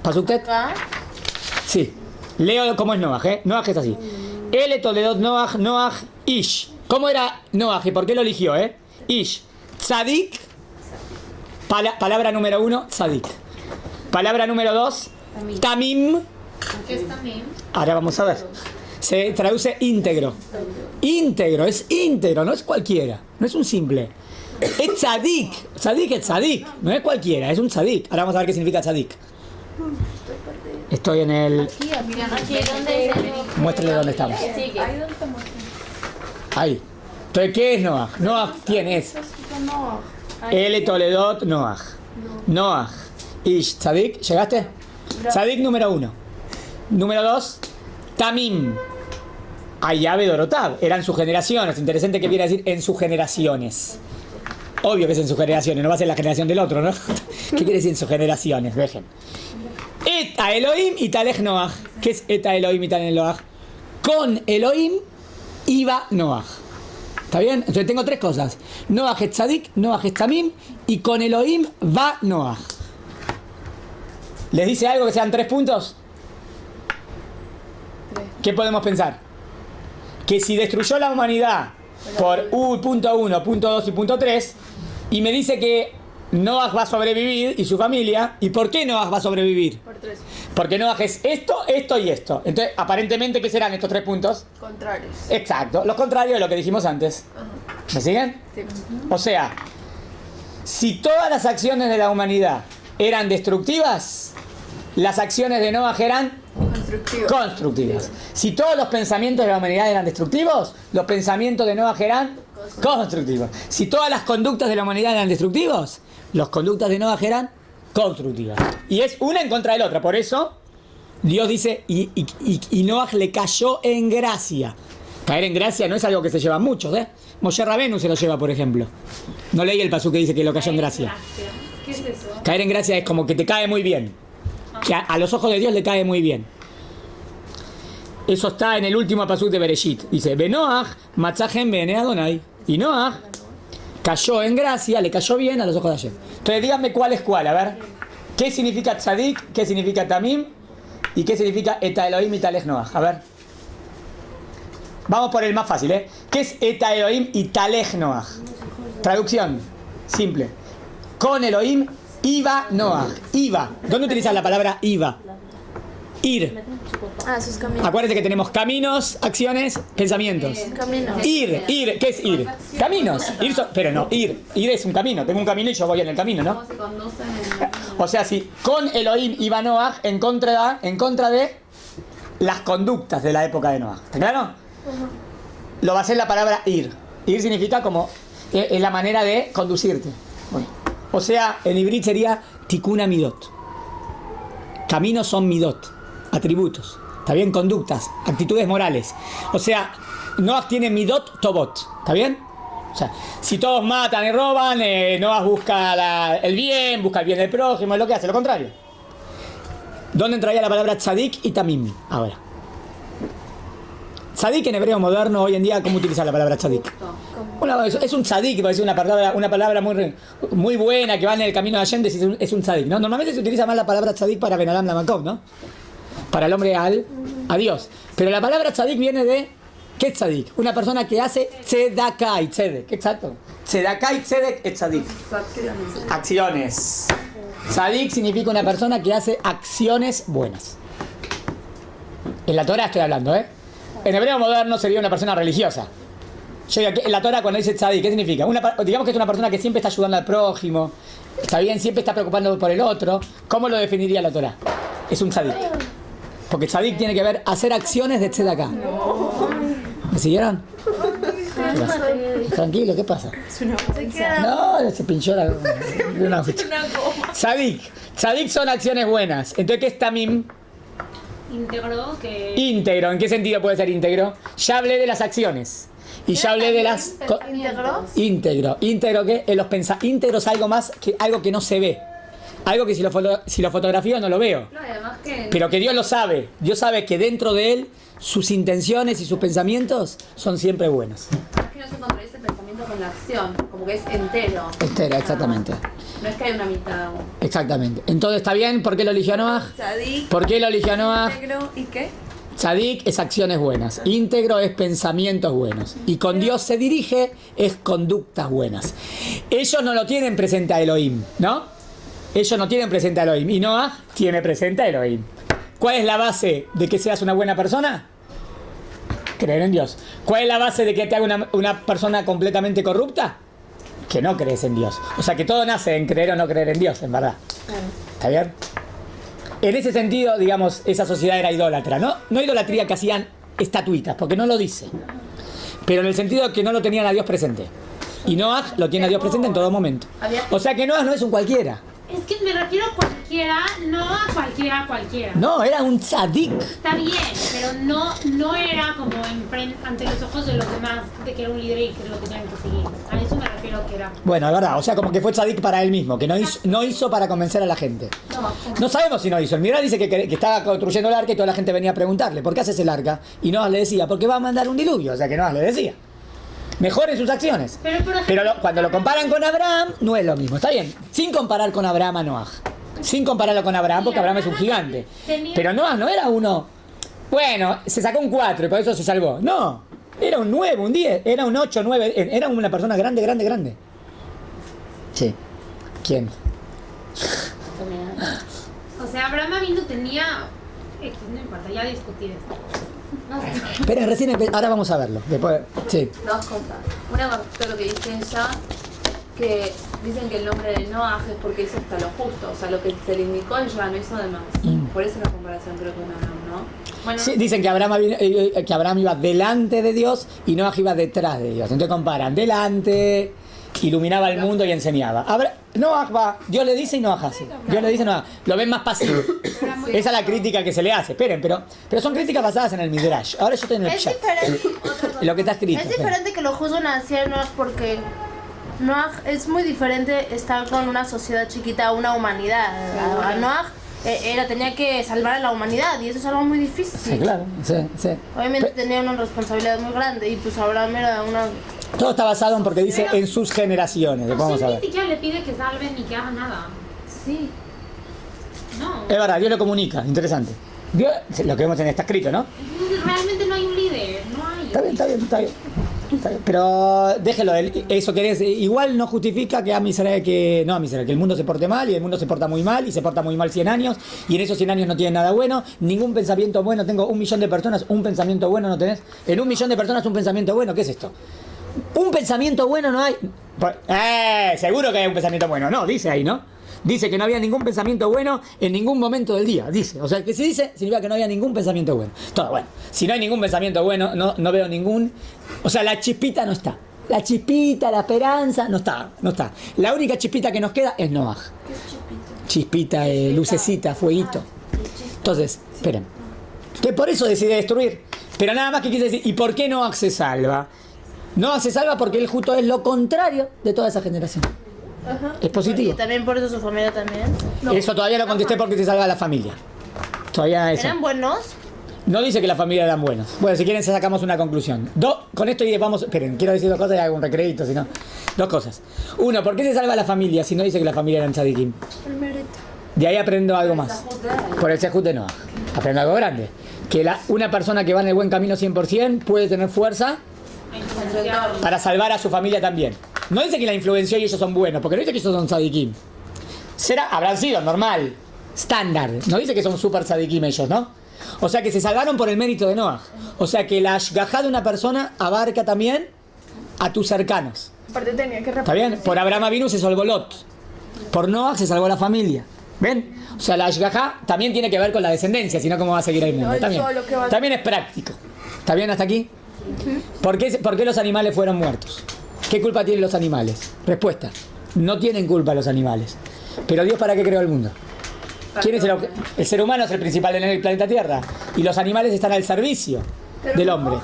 ¿Pasuk Tet? ¿Acá? Sí. Leo cómo es Noah, ¿eh? Noah es así. El Toledot Noah Ish. ¿Cómo era Noah y por qué lo eligió, Ish. Tzadik. Palabra número 1, Tzadik. Palabra número 2, Tamim. ¿Qué es también? Ahora vamos a ver. Se traduce íntegro. Íntegro, es íntegro, no es cualquiera. No es un simple. Es tzadik. Tzadik es tzadik. No es cualquiera, es un tzadik. Ahora vamos a ver qué significa tzadik. Estoy en el... Aquí, ¿dónde dice? Muéstrale dónde estamos. Sí, que... Ahí. Entonces, ¿qué es Noah? Noah, ¿quién es? El Toledot Noah. Noah. Ish. Tzadik. ¿Llegaste? Tzadik número 1. Número 2. Tamim. Ayabe Dorotav. Eran sus generaciones. Interesante que quiera decir en sus generaciones. Obvio que es en sus generaciones. No va a ser la generación del otro, ¿no? ¿Qué quiere decir en sus generaciones? Dejen. Eta Elohim y Talej Noah. ¿Qué es Eta Elohim y Talej Noah? Con Elohim iba Noah. ¿Está bien? Entonces tengo 3 cosas. Noah es Tzadik, Noah es Tamim y con Elohim va Noah. ¿Les dice algo que sean 3 puntos? ¿Qué podemos pensar? Que si destruyó la humanidad por punto 1, punto 2 y punto 3 y me dice que Noah va a sobrevivir y su familia, ¿y por qué Noah va a sobrevivir? Por 3. Porque Noah es esto, esto y esto. Entonces, aparentemente, ¿qué serán estos 3 puntos? Contrarios. Exacto, los contrarios de lo que dijimos antes. ¿Me siguen? Sí. O sea, si todas las acciones de la humanidad eran destructivas, las acciones de Noah eran Constructivo. constructivas. Si todos los pensamientos de la humanidad eran destructivos, los pensamientos de Noah eran constructivos. Si todas las conductas de la humanidad eran destructivos, las conductas de Noah eran constructivas. Y es una en contra de la otra. Por eso, Dios dice, y Noah le cayó en gracia. Caer en gracia no es algo que se lleva muchos, Moshe Rabenu se lo lleva, por ejemplo. No leí el pasú que dice que lo cayó en gracia. ¿Qué es eso? Caer en gracia es como que te cae muy bien. Que a los ojos de Dios le cae muy bien. Eso está en el último pasú de Bereshit. Dice, Benoach, Matzahem Bene Adonai. Y Noah cayó en gracia, le cayó bien a los ojos de Hashem. Entonces díganme cuál es cuál, a ver. ¿Qué significa tzadik? ¿Qué significa tamim? ¿Y qué significa eta Elohim y talej Noah? A ver. Vamos por el más fácil, ¿eh? ¿Qué es eta Elohim y talej Noah? Traducción simple. Con Elohim iba Noah. Iba. ¿Dónde utilizas la palabra iba? Ir. Ah, sus caminos. Acuérdense que tenemos caminos, acciones, pensamientos. Caminos. Ir. ¿Qué es ir? Caminos. Pero no, ir es un camino. Tengo un camino y yo voy en el camino, ¿no? ¿Cómo se conducen en O sea, si con Elohim iba Noah en contra de las conductas de la época de Noah. ¿Está claro? Lo va a ser la palabra ir. Ir significa como es la manera de conducirte. Bueno. O sea, en hibrid sería tikuna midot. Caminos son midot, atributos. ¿Está bien? Conductas, actitudes morales. O sea, Noah tiene midot tobot. ¿Está bien? O sea, si todos matan y roban, Noah busca el bien del prójimo, es lo que hace, lo contrario. ¿Dónde entraría la palabra tzadik y tamim? Ahora. Tzadik en hebreo moderno, hoy en día, ¿cómo utilizar la palabra tzadik? Es un tzadik, parece una palabra muy buena que va en el camino de Hashem, es un tzadik, ¿no? Normalmente se utiliza más la palabra tzadik para Ben Adam Lamakom, ¿no? Para el hombre a Dios. Pero la palabra tzadik viene de... ¿Qué es tzadik? Una persona que hace tzedakah y tzedek. Exacto. Tzedakah y tzedek es tzadik. Acciones. Tzadik significa una persona que hace acciones buenas. En la Torah estoy hablando, ¿eh? En hebreo moderno sería una persona religiosa. Yo digo, en la Torah cuando dice tzadik, ¿qué significa? Digamos que es una persona que siempre está ayudando al prójimo. Está bien, siempre está preocupando por el otro. ¿Cómo lo definiría la Torah? Es un tzadik. Porque tzadik tiene que ver hacer acciones de tzedakah. ¿Me siguieron? Tranquilo, ¿qué pasa? No, se pinchó la goma. Tzadik son acciones buenas. Entonces, ¿qué es tamim? Íntegro, que... Íntegro. ¿En qué sentido puede ser íntegro? Ya hablé de las acciones. Y ya hablé de las... ¿Íntegro? Íntegro, ¿qué? Íntegro es algo más que algo que no se ve. Algo que si lo fotografío no lo veo. No, además que... Pero que Dios lo sabe. Dios sabe que dentro de él sus intenciones y sus pensamientos son siempre buenos. Es que no se contradice el pensamiento con la acción, como que es entero. Entero, exactamente. No es que hay una mitad. Exactamente. Entonces, ¿está bien? ¿Por qué lo eligió Noah? Tzadik. ¿Por qué lo eligió Noah? Negro. ¿Y qué? Tzadik es acciones buenas. Íntegro es pensamientos buenos. Y con Dios se dirige es conductas buenas. Ellos no lo tienen presente a Elohim, ¿no? Ellos no tienen presente a Elohim. Y Noah tiene presente a Elohim. ¿Cuál es la base de que seas una buena persona? Creer en Dios. ¿Cuál es la base de que te haga una persona completamente corrupta? Que no crees en Dios. O sea que todo nace en creer o no creer en Dios, en verdad. ¿Está bien? En ese sentido, digamos, esa sociedad era idólatra, ¿no? No idolatría que hacían estatuitas, porque no lo dice. Pero en el sentido que no lo tenían a Dios presente. Y Noah lo tiene a Dios presente en todo momento. O sea que Noah no es un cualquiera. Es que me refiero a cualquiera, no a cualquiera. No, era un tzadik. Está bien, pero no era como ante los ojos de los demás, de que era un líder y que lo tenían que seguir. A eso me refiero que era. Bueno, es verdad, o sea, como que fue tzadik para él mismo, que no hizo para convencer a la gente. No sabemos si no hizo. El Midrash dice que estaba construyendo el arca y toda la gente venía a preguntarle, ¿por qué haces el arca? Y Noah le decía, porque va a mandar un diluvio, o sea que Noah le decía. Mejoren sus acciones. Pero cuando lo comparan con Abraham, no es lo mismo. Está bien, sin comparar con Abraham a Noah. Sin compararlo con Abraham, porque Abraham es un gigante. Pero Noah no era uno... Bueno, se sacó un 4 y por eso se salvó. No, era un 9, un 10, era un 8, 9. Era una persona grande. Sí. ¿Quién? O sea, Abraham Avinu tenía... No importa, ya discutí esto. Pero recién ahora vamos a verlo. Después, sí. Dos cosas. Una con todo lo que dice ella, que dicen que el nombre de Noah es porque hizo hasta lo justo, o sea, lo que se le indicó ella no hizo de más. Por eso la comparación creo con Abraham, ¿no? Bueno, Sí, dicen que Abraham iba delante de Dios y Noah iba detrás de Dios. Entonces comparan delante, iluminaba el mundo y enseñaba. Noah va, Dios le dice y Noah hace. Dios le dice Noah, lo ven más pasivo. Esa es la crítica que se le hace. Esperen, pero son críticas basadas en el Midrash. Ahora yo estoy en el Es chat. diferente. Lo que está escrito. Es diferente que lo juzguen así a Noah porque Noah es muy diferente estar con una sociedad chiquita a una humanidad. A Noah tenía que salvar a la humanidad y eso es algo muy difícil. Sí, claro. Sí. Obviamente tenía una responsabilidad muy grande y pues Abraham era una Todo está basado en porque dice en sus generaciones. Después vamos a Ni ver. siquiera le pide que salven ni que hagan nada. Sí. No. Es verdad, Dios lo comunica. Interesante. Dios, lo que vemos en está escrito, ¿no? Entonces realmente no hay un líder. No hay. Está bien, está bien, está bien. Está bien. Pero déjelo, eso querés. Igual no justifica que a Israel que el mundo se porte mal y el mundo se porta muy mal y se porta muy mal 100 años y en esos 100 años no tienen nada bueno, ningún pensamiento bueno. Tengo 1 millón de personas, un pensamiento bueno no tenés. En 1 millón de personas un pensamiento bueno, ¿qué es esto? Un pensamiento bueno no hay. Seguro que hay un pensamiento bueno. No, dice ahí, ¿no? Dice que no había ningún pensamiento bueno en ningún momento del día. Dice. O sea, que si dice, significa que no había ningún pensamiento bueno. Todo bueno. Si no hay ningún pensamiento bueno, no veo ningún. O sea, la chispita no está. La chispita, la esperanza, no está. La única chispita que nos queda es Noaj. ¿Qué es chispita? Chispita, lucecita, fueguito. Entonces, esperen. Que por eso decide destruir. Pero nada más que quise decir, ¿y por qué Noaj se salva? Noaj se salva porque él justo es lo contrario de toda esa generación. Ajá. Es positivo. Y también por eso su familia también. Eso todavía no contesté porque se salva la familia. Todavía eso. ¿Eran buenos? No dice que la familia eran buenos. Bueno, si quieren sacamos una conclusión. Con esto y vamos... Esperen, quiero decir 2 cosas y hago un recreito, si no... 2 cosas. 1, ¿por qué se salva la familia si no dice que la familia eran tzadikim? El mérito. De ahí aprendo algo más. Por el sejut de Noah. Aprendo algo grande. Que una persona que va en el buen camino 100% puede tener fuerza para salvar a su familia también. No dice que la influenció y ellos son buenos, porque no dice que ellos son tzadikim. Habrán sido normal, estándar. No dice que son super tzadikim ellos, ¿no? O sea que se salvaron por el mérito de Noah. O sea que la ashgajá de una persona abarca también a tus cercanos. Aparte tenía que ¿Está bien? Por Abraham Avinu se salvó Lot. Por Noah se salvó la familia. ¿Ven? O sea, la ashgajá también tiene que ver con la descendencia, sino cómo va a seguir el mundo. También es práctico. ¿Está bien hasta aquí? ¿Por qué los animales fueron muertos? ¿Qué culpa tienen los animales? Respuesta. No tienen culpa los animales. Pero Dios, ¿para qué creó el mundo? ¿Quién es el ser humano? Es el principal en el planeta Tierra. Y los animales están al servicio del hombre.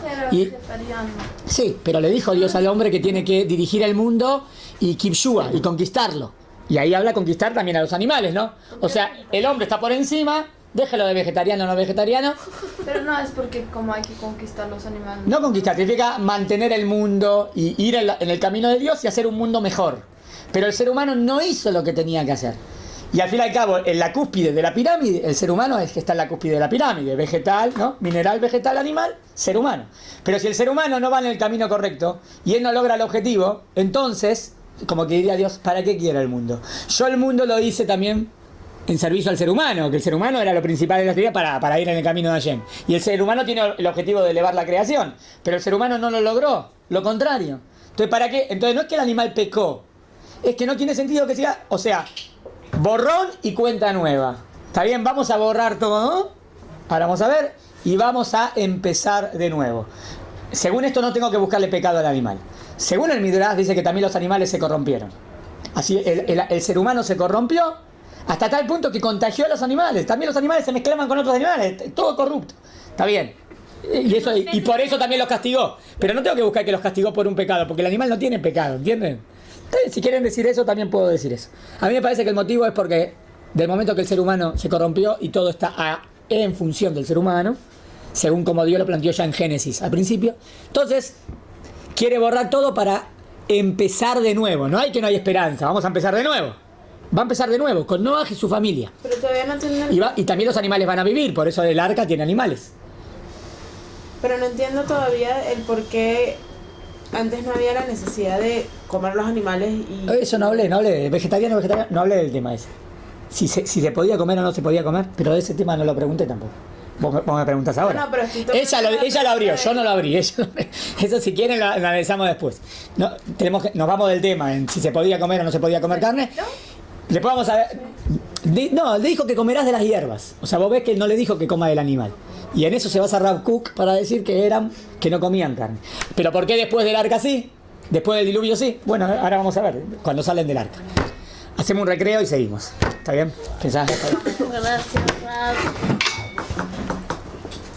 Sí, pero le dijo Dios al hombre que tiene que dirigir el mundo y kibshua, y conquistarlo. Y ahí habla conquistar también a los animales, ¿no? O sea, el hombre está por encima, déjalo de vegetariano o no vegetariano. Pero no es porque como hay que conquistar los animales. No conquistar, significa mantener el mundo y ir en el camino de Dios y hacer un mundo mejor. Pero el ser humano no hizo lo que tenía que hacer. Y al fin y al cabo, en la cúspide de la pirámide, el ser humano es que está en la cúspide de la pirámide. Vegetal, ¿no? Mineral, vegetal, animal, ser humano. Pero si el ser humano no va en el camino correcto y él no logra el objetivo, entonces, como que diría Dios, ¿para qué quiero el mundo? Yo el mundo lo hice también en servicio al ser humano, que el ser humano era lo principal de la teoría para ir en el camino de Hashem. Y el ser humano tiene el objetivo de elevar la creación, pero el ser humano no lo logró, lo contrario. Entonces, ¿para qué? Entonces no es que el animal pecó, es que no tiene sentido que siga, o sea, borrón y cuenta nueva. ¿Está bien? Vamos a borrar todo. Ahora vamos a ver y vamos a empezar de nuevo. Según esto no tengo que buscarle pecado al animal. Según el Midrash dice que también los animales se corrompieron. Así el ser humano se corrompió hasta tal punto que contagió a los animales. También los animales se mezclaban con otros animales. Todo corrupto. Está bien. Y por eso también los castigó. Pero no tengo que buscar que los castigó por un pecado, porque el animal no tiene pecado, ¿entienden? Entonces, si quieren decir eso, también puedo decir eso. A mí me parece que el motivo es porque del momento que el ser humano se corrompió y todo está en función del ser humano, según como Dios lo planteó ya en Génesis al principio, entonces quiere borrar todo para empezar de nuevo. No hay esperanza, vamos a empezar de nuevo. Va a empezar de nuevo con Noah y su familia. Pero todavía no tienen... Y también los animales van a vivir, por eso el arca tiene animales. Pero no entiendo todavía el por qué antes no había la necesidad de comer los animales y... Eso no hablé de vegetariano, no hablé del tema ese. Si se podía comer o no se podía comer, pero de ese tema no lo pregunté tampoco. Vos me preguntas ahora. No, pero estoy ella lo abrió, yo no lo abrí. Eso si quieren lo analizamos después. No, nos vamos del tema en si se podía comer o no se podía comer carne. Después vamos a ver. Le dijo que comerás de las hierbas. O sea, vos ves que no le dijo que coma del animal. Y en eso se basa Rav Kook para decir que no comían carne. Pero ¿por qué después del arca sí? Después del diluvio sí. Bueno, ahora vamos a ver cuando salen del arca. Hacemos un recreo y seguimos. ¿Está bien? ¿Pensás? Gracias, Rav.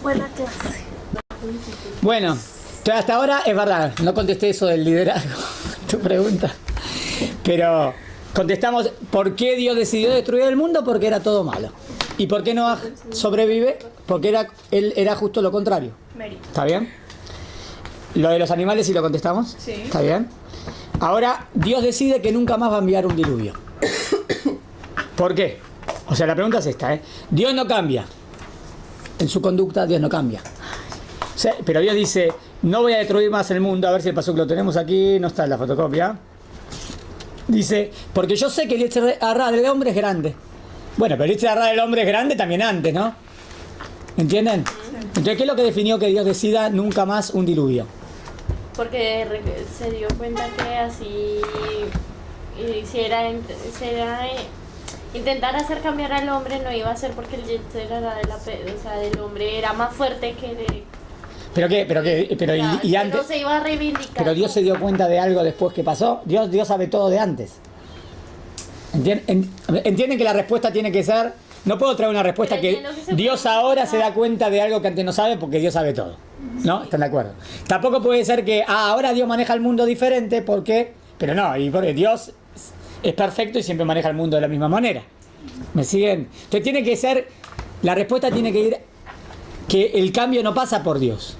Buena clase. Bueno, hasta ahora es verdad, no contesté eso del liderazgo, tu pregunta. Pero contestamos por qué Dios decidió destruir el mundo, porque era todo malo. ¿Y por qué Noah sobrevive? Porque él era justo lo contrario. ¿Está bien? Lo de los animales, si lo contestamos. Sí. ¿Está bien? Ahora, Dios decide que nunca más va a enviar un diluvio. ¿Por qué? O sea, la pregunta es esta, ¿eh? Dios no cambia. En su conducta, Dios no cambia. O sea, pero Dios dice, no voy a destruir más el mundo. A ver si el pasuk lo tenemos aquí. No está en la fotocopia. Dice, porque yo sé que el Yetzer Hará del hombre es grande. Bueno, pero el Yetzer Hará del hombre es grande también antes, ¿no? ¿Entienden? Entonces, ¿qué es lo que definió que Dios decida nunca más un diluvio? Porque se dio cuenta que así intentar hacer cambiar al hombre no iba a ser porque el Yetzer Hará del hombre era más fuerte que y antes. no se iba a reivindicar. Pero Dios se dio cuenta de algo después que pasó. Dios sabe todo de antes. ¿Entienden que la respuesta tiene que ser? No puedo traer una respuesta que Dios ahora se da cuenta de algo que antes no sabe porque Dios sabe todo. ¿No? ¿Están de acuerdo? Tampoco puede ser que ahora Dios maneja el mundo diferente porque... Pero no, y porque Dios es perfecto y siempre maneja el mundo de la misma manera. ¿Me siguen? Entonces tiene que ser... La respuesta tiene que ir que el cambio no pasa por Dios.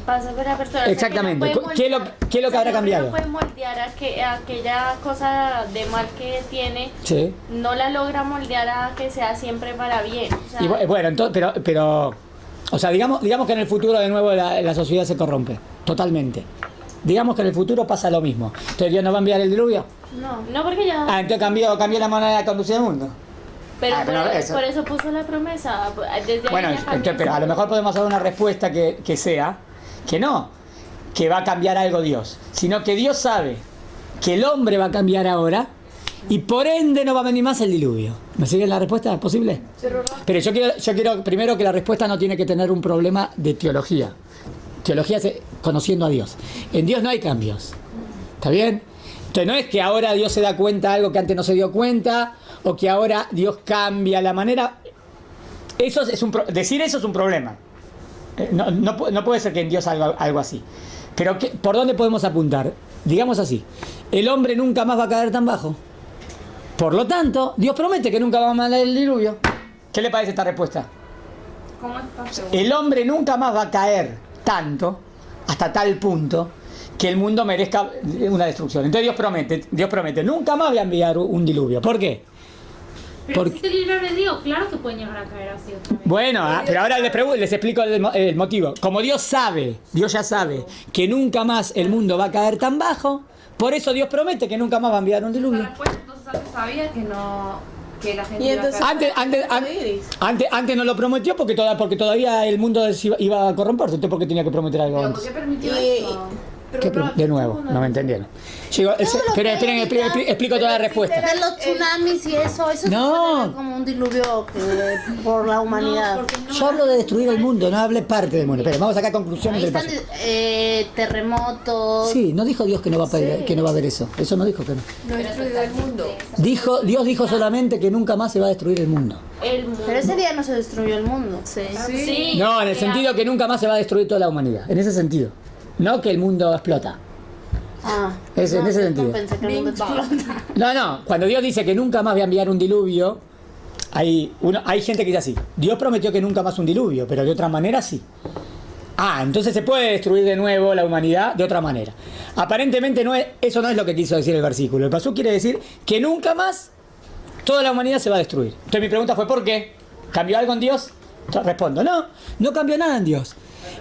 Pasa por la persona. Exactamente. ¿Qué es lo que habrá cambiado? No puede moldear aquella cosa de mal que tiene. Sí. No la logra moldear a que sea siempre para bien. O sea, Y bueno, entonces, pero o sea, digamos que en el futuro de nuevo la sociedad se corrompe. Totalmente. Digamos que en el futuro pasa lo mismo. Entonces Dios no va a enviar el diluvio. no porque ya... Entonces cambió la manera de conducir el mundo. Pero eso. por eso puso la promesa. Desde Bueno, ahí ya cambió. entonces, pero a lo mejor podemos dar una respuesta que sea que no, que va a cambiar algo Dios, sino que Dios sabe que el hombre va a cambiar ahora y por ende no va a venir más el diluvio. ¿Me siguen la respuesta? ¿Es posible? Pero yo quiero primero que la respuesta no tiene que tener un problema de teología. Teología es conociendo a Dios. En Dios no hay cambios. ¿Está bien? Entonces no es que ahora Dios se da cuenta de algo que antes no se dio cuenta o que ahora Dios cambia la manera. Decir eso es un problema. No puede ser que en Dios haga algo así. Pero ¿por dónde podemos apuntar? Digamos así, el hombre nunca más va a caer tan bajo. Por lo tanto, Dios promete que nunca va a mandar el diluvio. ¿Qué le parece esta respuesta? ¿Cómo estás? El hombre nunca más va a caer tanto, hasta tal punto, que el mundo merezca una destrucción. Entonces Dios promete, nunca más voy a enviar un diluvio. ¿Por qué? Pero Porque- existe el libre albedrío, claro que pueden llegar a caer así otra vez. Bueno, pero ahora les explico el motivo. Como Dios ya sabe que nunca más el mundo va a caer tan bajo, por eso Dios promete que nunca más va a enviar un La diluvio. respuesta entonces antes sabía que la gente Y iba a entonces- caer. Antes no lo prometió porque todavía el mundo iba a corromperse. Entonces, ¿por qué tenía que prometer algo Pero ¿por antes? qué permitió Y- eso? De nuevo, no me entendieron. Esperen, explico toda la respuesta. De los tsunamis y eso No. se ve como un diluvio por la humanidad. No, porque no. Yo hablo de destruir el mundo, no hablé parte del mundo. Esperen, vamos a sacar conclusiones Ahí del están paso. terremotos. Sí, no dijo Dios que no va a haber eso. Eso no dijo que no. No destruyó el mundo. Dios dijo solamente que nunca más se va a destruir el mundo. El mundo. Pero ese día no se destruyó el mundo. Sí. No, en el sentido que nunca más se va a destruir toda la humanidad. En ese sentido. No que el mundo explota. En ese sentido. No pensé que el mundo explota. No. Cuando Dios dice que nunca más va a enviar un diluvio, hay gente que dice así. Dios prometió que nunca más un diluvio, pero de otra manera sí. Entonces se puede destruir de nuevo la humanidad de otra manera. Aparentemente eso no es lo que quiso decir el versículo. El pasú quiere decir que nunca más toda la humanidad se va a destruir. Entonces mi pregunta fue ¿por qué? ¿Cambió algo en Dios? Entonces respondo, no cambió nada en Dios.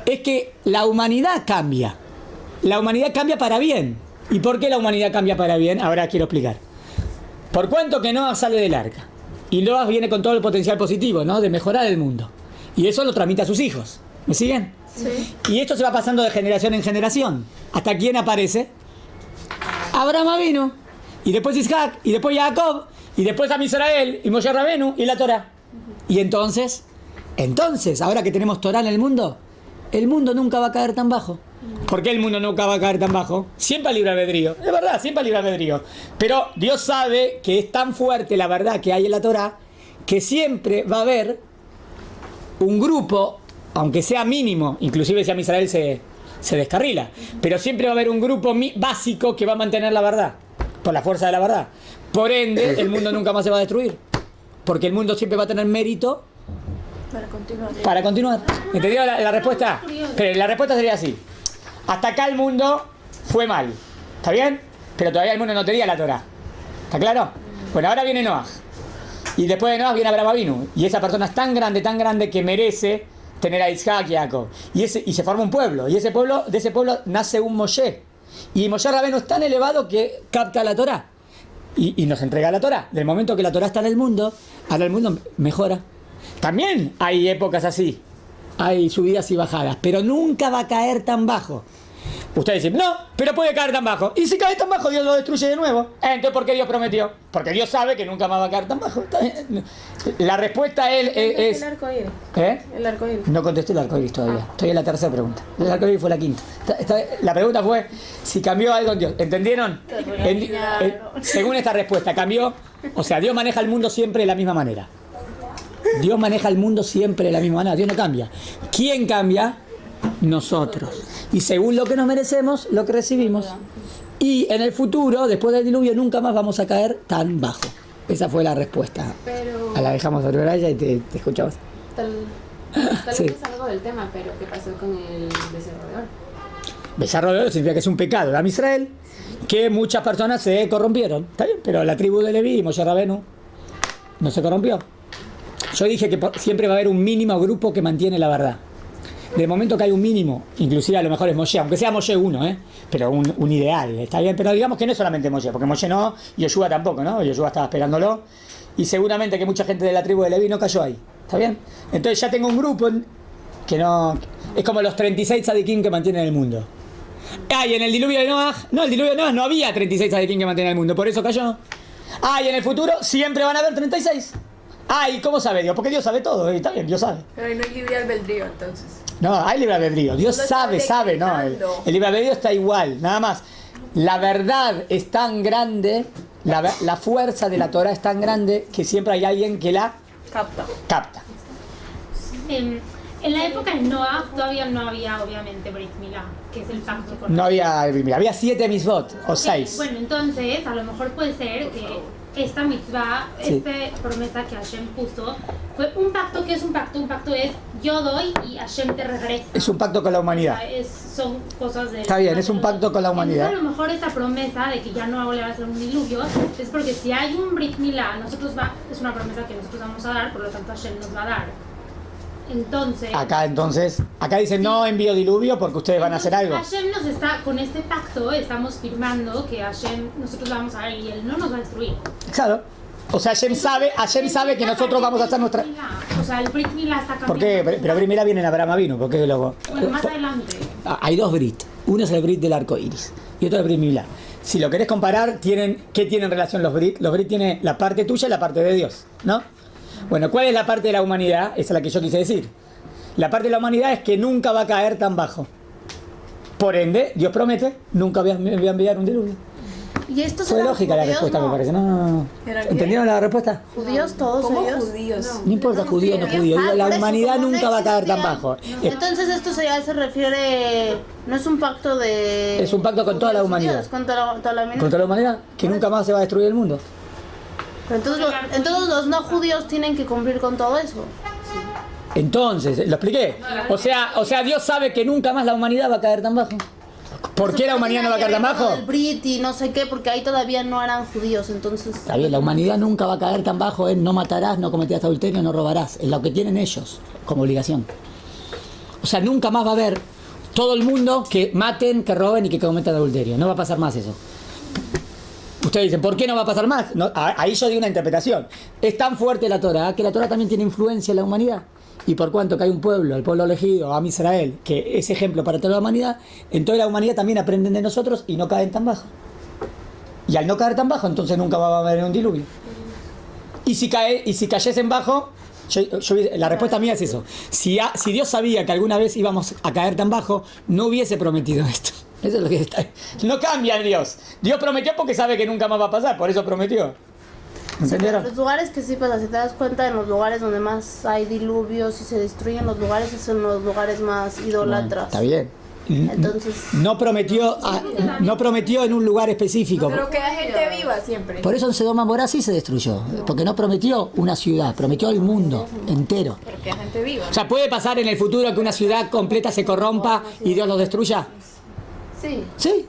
Es que la humanidad cambia. La humanidad cambia para bien. ¿Y por qué la humanidad cambia para bien? Ahora quiero explicar. Por cuanto que Noah sale del arca. Y Noah viene con todo el potencial positivo, ¿no? De mejorar el mundo. Y eso lo transmite a sus hijos. ¿Me siguen? Sí. Y esto se va pasando de generación en generación. ¿Hasta quién aparece? Abraham vino. Y después Isaac. Y después Jacob. Y después a Israel. Y Moshe Rabenu. Y la Torah. Y entonces, ahora que tenemos Torah en el mundo nunca va a caer tan bajo. ¿Por qué el mundo nunca va a caer tan bajo? Siempre hay libre albedrío. Es verdad, siempre hay libre albedrío. Pero Dios sabe que es tan fuerte la verdad que hay en la Torah que siempre va a haber un grupo, aunque sea mínimo, inclusive si a Israel se descarrila, pero siempre va a haber un grupo básico que va a mantener la verdad, por la fuerza de la verdad. Por ende, el mundo nunca más se va a destruir. Porque el mundo siempre va a tener mérito para continuar. ¿Entendido la respuesta? Pero la respuesta sería así. Hasta acá el mundo fue mal. ¿Está bien? Pero todavía el mundo no tenía la Torá. ¿Está claro? Bueno, ahora viene Noaj. Y después de Noaj viene Abraham Avinu. Y esa persona es tan grande que merece tener a Isaac y a Jacob. Y se forma un pueblo. Y de ese pueblo nace un Moshe. Y Moshe Rabenu es tan elevado que capta la Torá. Y nos entrega la Torá. Del momento que la Torá está en el mundo, ahora el mundo mejora. También hay épocas así. Hay subidas y bajadas. Pero nunca va a caer tan bajo. Ustedes dicen, no, pero puede caer tan bajo. Y si cae tan bajo, Dios lo destruye de nuevo. Entonces, ¿por qué Dios prometió? Porque Dios sabe que nunca más va a caer tan bajo. La respuesta es... El arco iris. ¿Eh? El arco iris. No contesté el arco iris todavía. Estoy en la tercera pregunta. El arco iris fue la quinta. La pregunta fue si cambió algo en Dios. ¿Entendieron? Según esta respuesta, cambió. O sea, Dios maneja el mundo siempre de la misma manera. Dios maneja el mundo siempre de la misma manera. Dios no cambia. ¿Quién cambia? Nosotros. Y según lo que nos merecemos, lo que recibimos. Y en el futuro, después del diluvio, nunca más vamos a caer tan bajo. Esa fue la respuesta. Pero La dejamos sobre ella y te escuchamos. tal Sí. vez es algo del tema, pero ¿qué pasó con el becerro de oro? Becerro de oro significa que es un pecado de Israel, que muchas personas se corrompieron. ¿Está bien? Pero la tribu de Leví y Moshe Rabenu no se corrompió. Yo dije que siempre va a haber un mínimo grupo que mantiene la verdad. Del momento que hay un mínimo, inclusive a lo mejor es Moshe, aunque sea Moshe uno, pero un ideal, está bien, pero digamos que no es solamente Moshe, porque Moshe no, y Yoshua tampoco, ¿no? Yoshua estaba esperándolo, y seguramente que mucha gente de la tribu de Leví no cayó ahí, ¿está bien? Entonces ya tengo un grupo que no... Es como los 36 tzadikim que mantienen el mundo. Y en el diluvio de Noaj, no, el diluvio de Noaj no había 36 tzadikim que mantienen el mundo, por eso cayó. Y en el futuro siempre van a haber 36. ¿Y cómo sabe Dios? Porque Dios sabe todo, está bien, Dios sabe. Pero ahí no hay libre albedrío, entonces. No, hay libre albedrío. Dios Lo sabe, está ¿no? El decretando. libre albedrío está igual, nada más. La verdad es tan grande, la fuerza de la Torah es tan grande que siempre hay alguien que la capta. En la época de Noah todavía no había, obviamente, Brit Milá, que es el pacto con No había 7 misbot o 6. Bueno, entonces, a lo mejor puede ser que esta mitzvah, Sí. esta promesa que Hashem puso, fue un pacto. ¿Qué es un pacto? Un pacto es yo doy y Hashem te regresa. Es un pacto con la O humanidad. sea, son cosas de... Está bien, es un pacto con la humanidad. Entonces, a lo mejor esta promesa de que ya no va a ser un diluvio es porque si hay un Brit Milá, es una promesa que nosotros vamos a dar, por lo tanto Hashem nos va a dar. Entonces... Acá dicen no envío diluvio porque ustedes van a hacer algo. Hashem nos está, con este pacto, estamos firmando que Hashem, nosotros lo vamos a ver y Él no nos va a destruir. Claro. O sea, Hashem sabe que nosotros vamos a hacer nuestra... O sea, el Brit Milá está cambiando. ¿Por qué? Pero Brit Milá viene en Abraham Avinu, ¿por qué luego? Bueno, más adelante. Hay 2 Brit. Uno es el Brit del arco iris y otro es el Brit Milá. Si lo querés comparar, ¿qué tienen en relación los Brit? Los Brit tienen la parte tuya y la parte de Dios, ¿no? Bueno, ¿cuál es la parte de la humanidad? Esa es la que yo quise decir. La parte de la humanidad es que nunca va a caer tan bajo. Por ende, Dios promete, nunca voy a enviar un diluvio. Y estos Fue eran lógica la judíos, respuesta, ¿no? me parece. No. ¿Eran qué? ¿Entendieron la respuesta? Judíos todos ¿Cómo ellos. judíos? No importa judío o no judío. Digo, la por eso, humanidad como no nunca va a caer tan existía. bajo. Entonces esto ya se refiere, no es un pacto de... Es un pacto con toda la judíos, humanidad. con toda la humanidad. Contra la humanidad, que nunca más se va a destruir el mundo. Pero entonces los no judíos tienen que cumplir con todo eso. Entonces, ¿lo expliqué? O sea, Dios sabe que nunca más la humanidad va a caer tan bajo. ¿Por qué la humanidad no va a caer tan bajo? El Brit y no sé qué, porque ahí todavía no eran judíos, entonces... Está bien, la humanidad nunca va a caer tan bajo en no matarás, no cometerás adulterio, no robarás. Es lo que tienen ellos como obligación. O sea, nunca más va a haber todo el mundo que maten, que roben y que cometan adulterio. No va a pasar más eso. Ustedes dicen, ¿por qué no va a pasar más? No, ahí yo di una interpretación. Es tan fuerte la Torah que la Torah también tiene influencia en la humanidad. Y por cuanto que hay un pueblo, el pueblo elegido, Am Israel, que es ejemplo para toda la humanidad, entonces la humanidad también aprenden de nosotros y no caen tan bajo. Y al no caer tan bajo, entonces nunca va a haber un diluvio. Y si cayesen bajo, la respuesta mía es eso. Si Dios sabía que alguna vez íbamos a caer tan bajo, no hubiese prometido esto. Eso es lo que está. No cambia Dios. Dios prometió porque sabe que nunca más va a pasar, por eso prometió. ¿Entendieron? Los lugares que sí pasa, si te das cuenta, en los lugares donde más hay diluvios y se destruyen los lugares, son los lugares más idólatras. Está bien. Entonces... No prometió en un lugar específico. Pero queda gente viva siempre. Por eso en Sodoma y Gomorra sí se destruyó. Porque no prometió una ciudad, prometió el mundo entero. Pero queda gente viva. O sea, ¿puede pasar en el futuro que una ciudad completa se corrompa y Dios los destruya? Sí. ¿Sí?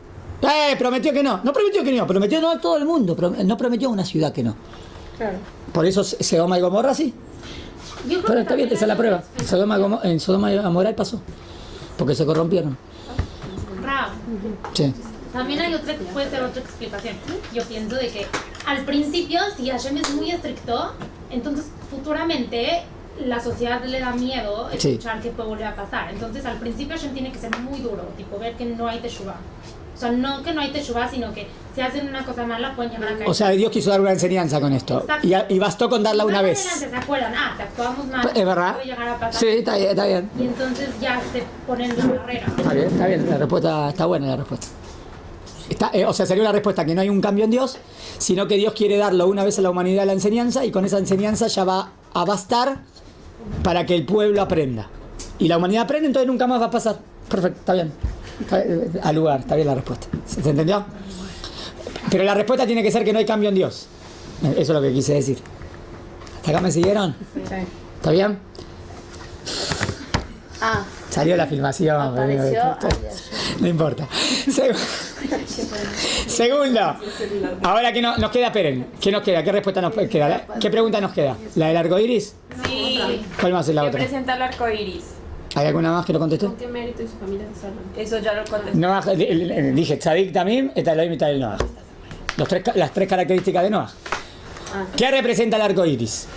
Prometió que no. No prometió que no, prometió no a todo el mundo. No prometió a una ciudad que no. Claro. Por eso Sodoma y Gomorra sí. Yo creo Pero que está bien, también esa es la hay prueba. otra En Sodoma y Gomorra pasó. Porque se corrompieron. Ra. Sí. También hay otra, puede ser otra explicación. Yo pienso de que al principio, si Hashem es muy estricto, entonces futuramente la sociedad le da miedo Sí. escuchar que puede volver a pasar. Entonces al principio Hashem tiene que ser muy duro, tipo ver que no hay teshuva. O sea, no que no hay teshuva, sino que si hacen una cosa mala pueden llegar a caer. O sea, Dios quiso dar una enseñanza con esto. Exacto. Y bastó con darla una Más vez. adelante se acuerdan, si actuamos mal, Es verdad. puede llegar a pasar. Sí, está bien, está bien. Y entonces ya se ponen la barrera. Está bien, la respuesta está buena, la respuesta. O sea, sería una respuesta que no hay un cambio en Dios, sino que Dios quiere darlo una vez a la humanidad la enseñanza y con esa enseñanza ya va a bastar para que el pueblo aprenda. Y la humanidad aprende, entonces nunca más va a pasar. Perfecto, está bien. Al lugar, está bien la respuesta. ¿Se entendió? Pero la respuesta tiene que ser que no hay cambio en Dios. Eso es lo que quise decir. ¿Hasta acá me siguieron? Sí. ¿Está bien? Ah, Salió la filmación. apareció. No importa. Segundo. Ahora que nos queda, esperen. ¿Qué nos queda? ¿Qué respuesta nos queda? ¿Qué pregunta nos queda? ¿La del arco iris? Sí. ¿Cuál más es la Que otra? presenta el arco iris. ¿Hay alguna más que lo contesté? ¿Con qué mérito y su familia se salvan? Eso ya lo contesté. Noah, dije Tzadik Tamim, Elohim y Tal Noah. Las tres características de Noah. ¿Qué representa el arco iris?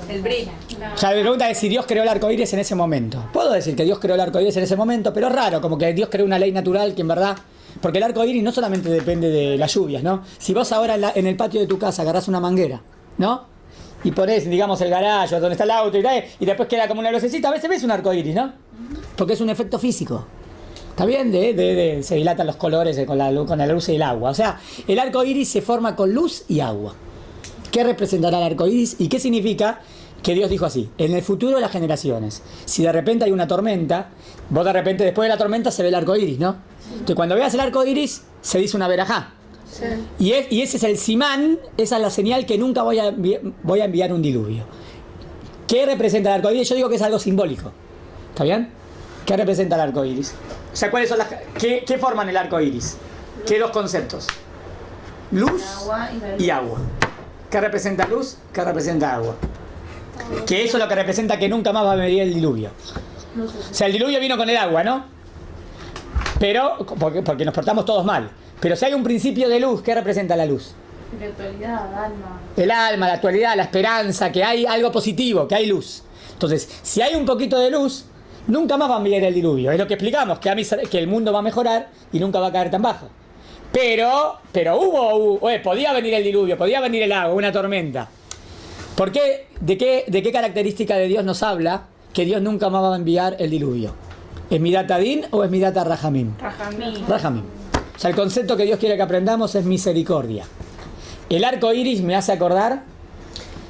El brillo. O sea, la pregunta es si Dios creó el arco iris en ese momento. Puedo decir que Dios creó el arco iris en ese momento, pero es raro, como que Dios creó una ley natural que en verdad. Porque el arco iris no solamente depende de las lluvias, ¿no? Si vos ahora en el patio de tu casa agarrás una manguera, ¿no? Y ponés, digamos, el garaje donde está el auto y después queda como una lucecita, a veces ves un arco iris, ¿no? Porque es un efecto físico. ¿Está bien? Se dilatan los colores con la luz y el agua. O sea, el arco iris se forma con luz y agua. ¿Qué representará el arco iris y qué significa que Dios dijo así? En el futuro de las generaciones, si de repente hay una tormenta, vos de repente después de la tormenta se ve el arco iris, ¿no? Entonces cuando veas el arco iris se dice una verajá. Sí. Y ese es el simán, esa es la señal que nunca voy a enviar un diluvio. ¿Qué representa el arco iris? Yo digo que es algo simbólico. ¿Está bien? ¿Qué representa el arco iris? O sea, ¿cuáles son qué forman el arco iris? ¿Qué dos conceptos? Luz y agua. ¿Qué representa luz? ¿Qué representa agua? Que eso es lo que representa que nunca más va a venir el diluvio. O sea, el diluvio vino con el agua, ¿no? Pero, porque nos portamos todos mal. Pero si hay un principio de luz, ¿qué representa la luz? Espiritualidad, alma. El alma, la actualidad, la esperanza, que hay algo positivo, que hay luz. Entonces, si hay un poquito de luz, nunca más va a venir el diluvio. Es lo que explicamos, que el mundo va a mejorar y nunca va a caer tan bajo. Pero podía venir el diluvio, podía venir el agua, una tormenta. ¿Por qué? ¿De qué característica de Dios nos habla que Dios nunca más va a enviar el diluvio? ¿Es Midat Adin o es Midat Rahamim? Rahamim. O sea, el concepto que Dios quiere que aprendamos es misericordia. El arco iris me hace acordar.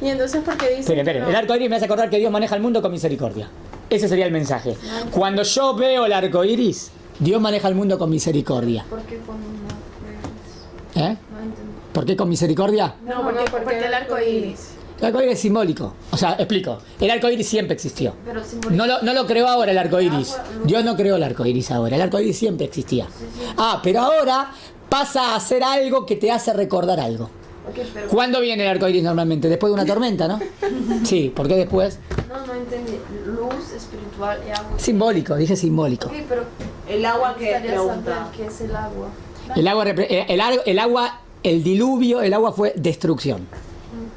Y entonces, ¿por qué dice? Esperen, el arco iris me hace acordar que Dios maneja el mundo con misericordia. Ese sería el mensaje. Cuando yo veo el arco iris, Dios maneja el mundo con misericordia. ¿Por qué con una? ¿Eh? No entiendo. ¿Por qué con misericordia? No, porque el arco iris. El arco iris es simbólico. O sea, explico. El arco iris siempre existió. Pero simboliza. No lo creó ahora el arco iris. Dios no creó el arco iris ahora. El arco iris siempre existía. Pero ahora pasa a ser algo que te hace recordar algo. Ok, pero. ¿Cuándo viene el arco iris normalmente? Después de una tormenta, ¿no? Sí, ¿por qué después? No entendí. Luz, espiritual y agua. Simbólico, dije simbólico. Ok, pero. El agua me que gustaría saber pregunta. qué es el agua. El agua, el diluvio, el agua fue destrucción.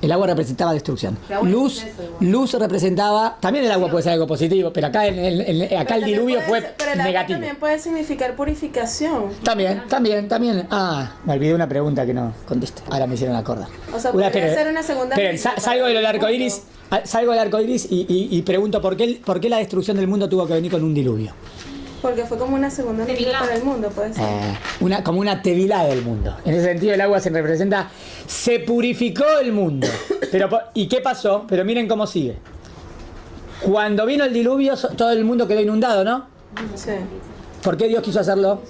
El agua representaba destrucción. Luz representaba. También el agua puede ser algo positivo, pero acá, acá el diluvio fue pero el agua negativo. también puede significar purificación. También. Me olvidé una pregunta que no contesté. Ahora me hicieron acordar. O sea, podría ser una segunda. Salgo del arco iris. Salgo del arco iris y pregunto por qué la destrucción del mundo tuvo que venir con un diluvio. Porque fue como una segunda vida para el mundo, puede ser. Como una tevilá del mundo. En ese sentido el agua se representa, se purificó el mundo. ¿Y qué pasó? Pero miren cómo sigue. Cuando vino el diluvio, todo el mundo quedó inundado, ¿no? Sí. ¿Por qué Dios quiso hacerlo?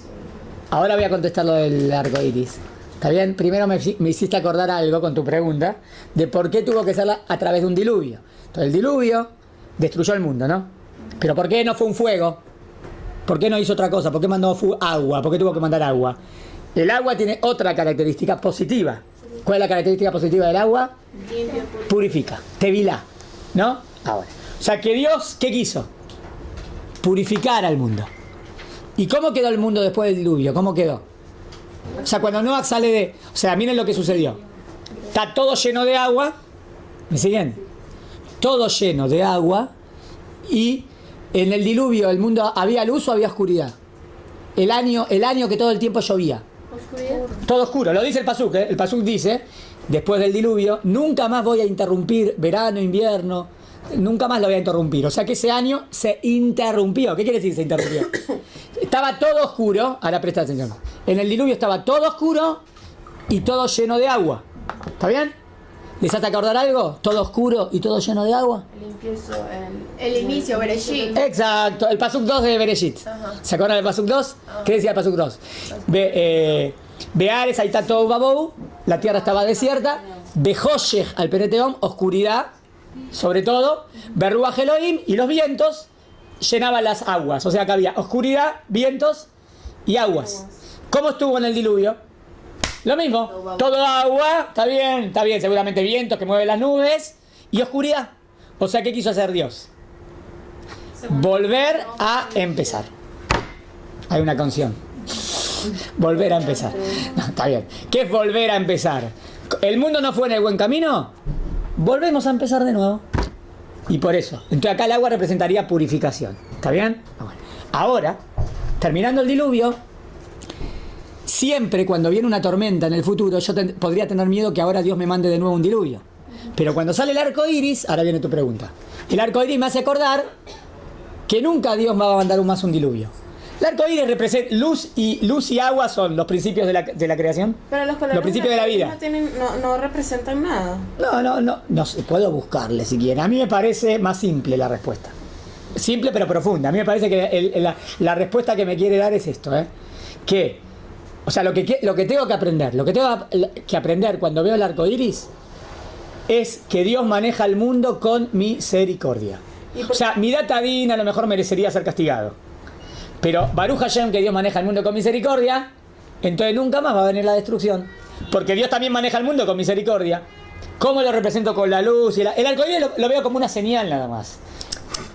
Ahora voy a contestar lo del arco iris. ¿Está bien? Primero me hiciste acordar algo con tu pregunta de por qué tuvo que ser a través de un diluvio. Entonces el diluvio destruyó el mundo, ¿no? Pero ¿por qué no fue un fuego? ¿Por qué no hizo otra cosa? ¿Por qué mandó agua? ¿Por qué tuvo que mandar agua? El agua tiene otra característica positiva. ¿Cuál es la característica positiva del agua? Purifica, tevilá, ¿no? Ahora, o sea que Dios, ¿qué quiso? Purificar al mundo. ¿Y cómo quedó el mundo después del diluvio? ¿Cómo quedó? O sea, cuando Noah sale de... O sea, miren lo que sucedió. Está todo lleno de agua. ¿Me siguen? Todo lleno de agua. Y en el diluvio, ¿el mundo había luz o había oscuridad? El año que todo el tiempo llovía. Oscuridad. Todo oscuro. Lo dice el Pasuk, ¿eh? El Pasuk dice, después del diluvio, nunca más voy a interrumpir verano, invierno. Nunca más lo voy a interrumpir. O sea que ese año se interrumpió. ¿Qué quiere decir se interrumpió? Estaba todo oscuro. Ahora presta atención. En el diluvio estaba todo oscuro y todo lleno de agua. ¿Está bien? ¿Les hace acordar algo? Todo oscuro y todo lleno de agua. El inicio, Bereshit. Exacto. El Pasuk 2 de Bereshit. ¿Se acuerdan del Pasuk 2? ¿Qué decía el Pasuk 2? Beares, ahí está todo babou. La tierra estaba desierta. Bejoshech al peneteón, oscuridad. Sobre todo, Berruach Elohim, y los vientos llenaban las aguas. O sea que había oscuridad, vientos y aguas. ¿Cómo estuvo en el diluvio? Lo mismo, todo agua, está bien, seguramente vientos que mueven las nubes y oscuridad. O sea, ¿qué quiso hacer Dios? Volver a empezar. Hay una canción. Volver a empezar. No, está bien. ¿Qué es volver a empezar? ¿El mundo no fue en el buen camino? Volvemos a empezar de nuevo. Y por eso. Entonces acá el agua representaría purificación. ¿Está bien? Bueno. Ahora, terminando el diluvio, siempre cuando viene una tormenta en el futuro, yo podría tener miedo que ahora Dios me mande de nuevo un diluvio. Pero cuando sale el arco iris, ahora viene tu pregunta. El arco iris me hace acordar que nunca Dios me va a mandar más un diluvio. El arco iris representa luz y agua, son los principios de la creación. Pero los colores principios de la vida. No representan nada. No sé, puedo buscarle si quieren. A mí me parece más simple la respuesta. Simple pero profunda. A mí me parece que la respuesta que me quiere dar es esto, que, o sea, lo que tengo que aprender cuando veo el arco iris es que Dios maneja el mundo con misericordia. O sea, Midat Adin a lo mejor merecería ser castigado. Pero Baruch Hashem, que Dios maneja el mundo con misericordia, entonces nunca más va a venir la destrucción. Porque Dios también maneja el mundo con misericordia. ¿Cómo lo represento con la luz? El arco iris lo veo como una señal nada más.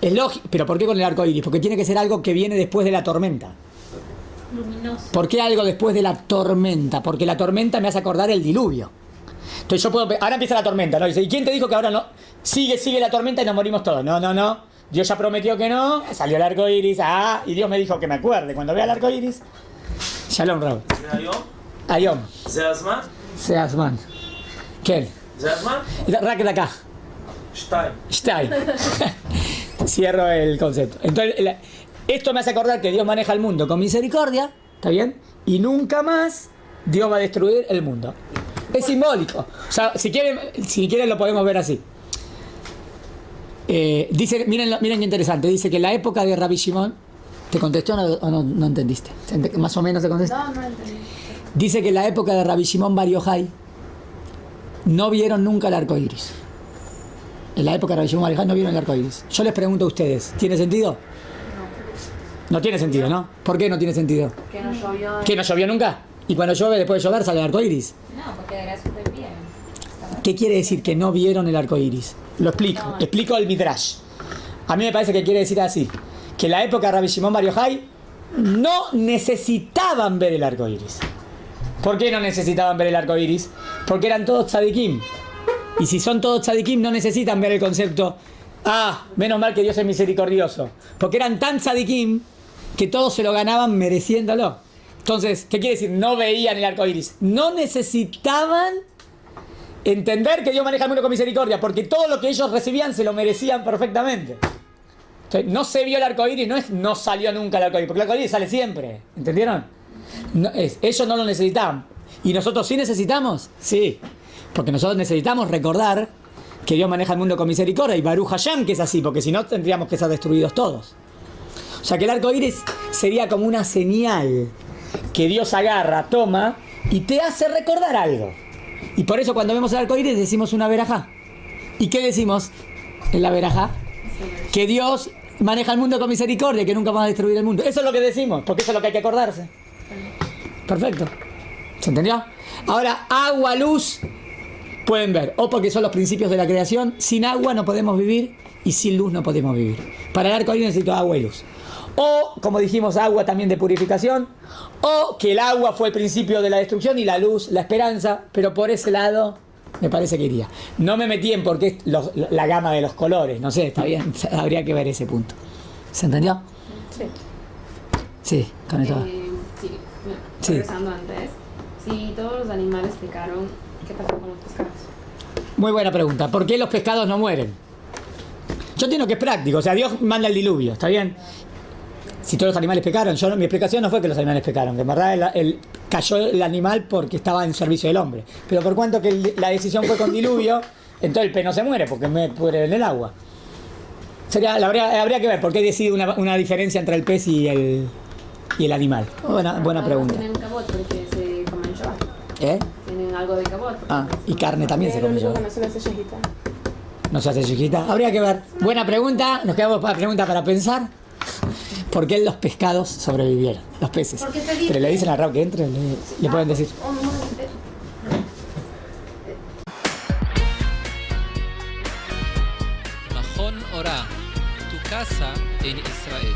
Es lógico. ¿Pero por qué con el arco iris? Porque tiene que ser algo que viene después de la tormenta. Luminoso. ¿Por qué algo después de la tormenta? Porque la tormenta me hace acordar el diluvio. Entonces yo puedo... Ahora empieza la tormenta, ¿no? Dice, ¿y quién te dijo que ahora no? Sigue la tormenta y nos morimos todos. No. Dios ya prometió que no. Salió el arco iris. Y Dios me dijo que me acuerde. Cuando vea el arco iris... Shalom, Raúl. Ayom. זה הזמן. כן. זה הזמן? רק דקה. 2. Cierro el concepto. Entonces, esto me hace acordar que Dios maneja el mundo con misericordia, ¿está bien? Y nunca más Dios va a destruir el mundo. Es simbólico. O sea, si quieren lo podemos ver así. Dice, miren qué interesante. Dice que en la época de Rabbi Shimon, ¿te contestó o no entendiste? Más o menos te contestó. No entendí. Dice que en la época de Rabbi Shimon Bar Yochai no vieron nunca el arco iris. En la época de Rabbi Shimon Bar Yochai no vieron el arco iris. Yo les pregunto a ustedes, ¿tiene sentido? No tiene sentido, ¿no? ¿Por qué no tiene sentido? Que no llovió. ¿Que no llovió nunca? Y cuando llueve, después de llover, sale el arco iris. No, porque era súper bien. ¿Qué quiere decir que no vieron el arco iris? Lo explico. Explico el Midrash. A mí me parece que quiere decir así: que en la época de Rabbi Shimon Bar Yochai no necesitaban ver el arco iris. ¿Por qué no necesitaban ver el arco iris? Porque eran todos tzadikim. Y si son todos tzadikim, no necesitan ver el concepto. Menos mal que Dios es misericordioso. Porque eran tan tzadikim que todos se lo ganaban mereciéndolo. Entonces, ¿qué quiere decir? No veían el arco iris. No necesitaban entender que Dios maneja el mundo con misericordia, porque todo lo que ellos recibían se lo merecían perfectamente. Entonces, no se vio el arco iris, no salió nunca el arco iris, porque el arco iris sale siempre. ¿Entendieron? Ellos no lo necesitaban. ¿Y nosotros sí necesitamos? Sí. Porque nosotros necesitamos recordar que Dios maneja el mundo con misericordia, y Baruch Hashem que es así, porque si no tendríamos que ser destruidos todos. O sea que el arco iris sería como una señal que Dios agarra, toma y te hace recordar algo. Y por eso cuando vemos el arco iris decimos una verajá. ¿Y qué decimos en la verajá? Que Dios maneja el mundo con misericordia, que nunca va a destruir el mundo. Eso es lo que decimos, porque eso es lo que hay que acordarse. Perfecto. ¿Se entendió? Ahora, agua, luz, pueden ver. O porque son los principios de la creación. Sin agua no podemos vivir y sin luz no podemos vivir. Para el arco iris necesito agua y luz. O, como dijimos, agua también de purificación. O que el agua fue el principio de la destrucción y la luz, la esperanza. Pero por ese lado me parece que iría. No me metí en por qué la gama de los colores. No sé, está bien. Habría que ver ese punto. ¿Se entendió? Sí. Sí, con esto. Sí, Sí. regresando antes. Si todos los animales pecaron, ¿qué pasó con los pescados? Muy buena pregunta. ¿Por qué los pescados no mueren? Yo entiendo que es práctico. O sea, Dios manda el diluvio. ¿Está bien? Si todos los animales pecaron. Mi explicación no fue que los animales pecaron. Que en verdad cayó el animal porque estaba en servicio del hombre. Pero por cuanto que la decisión fue con diluvio, entonces el pez no se muere porque muere en el agua. Habría que ver por qué decide una diferencia entre el pez y el animal. Buena pregunta. Tienen cabot porque se comen Shabbat. ¿Eh? Tienen algo de cabot. Y carne también se come yo. No se le hace yejita. No se hace chiquita. Habría que ver. Buena pregunta. Nos quedamos para pregunta para pensar. ¿Por qué los pescados sobrevivieron? Los peces. Porque te dice- Pero le dicen a Raúl que entre, le pueden decir. Mahon Ora, tu casa en Israel.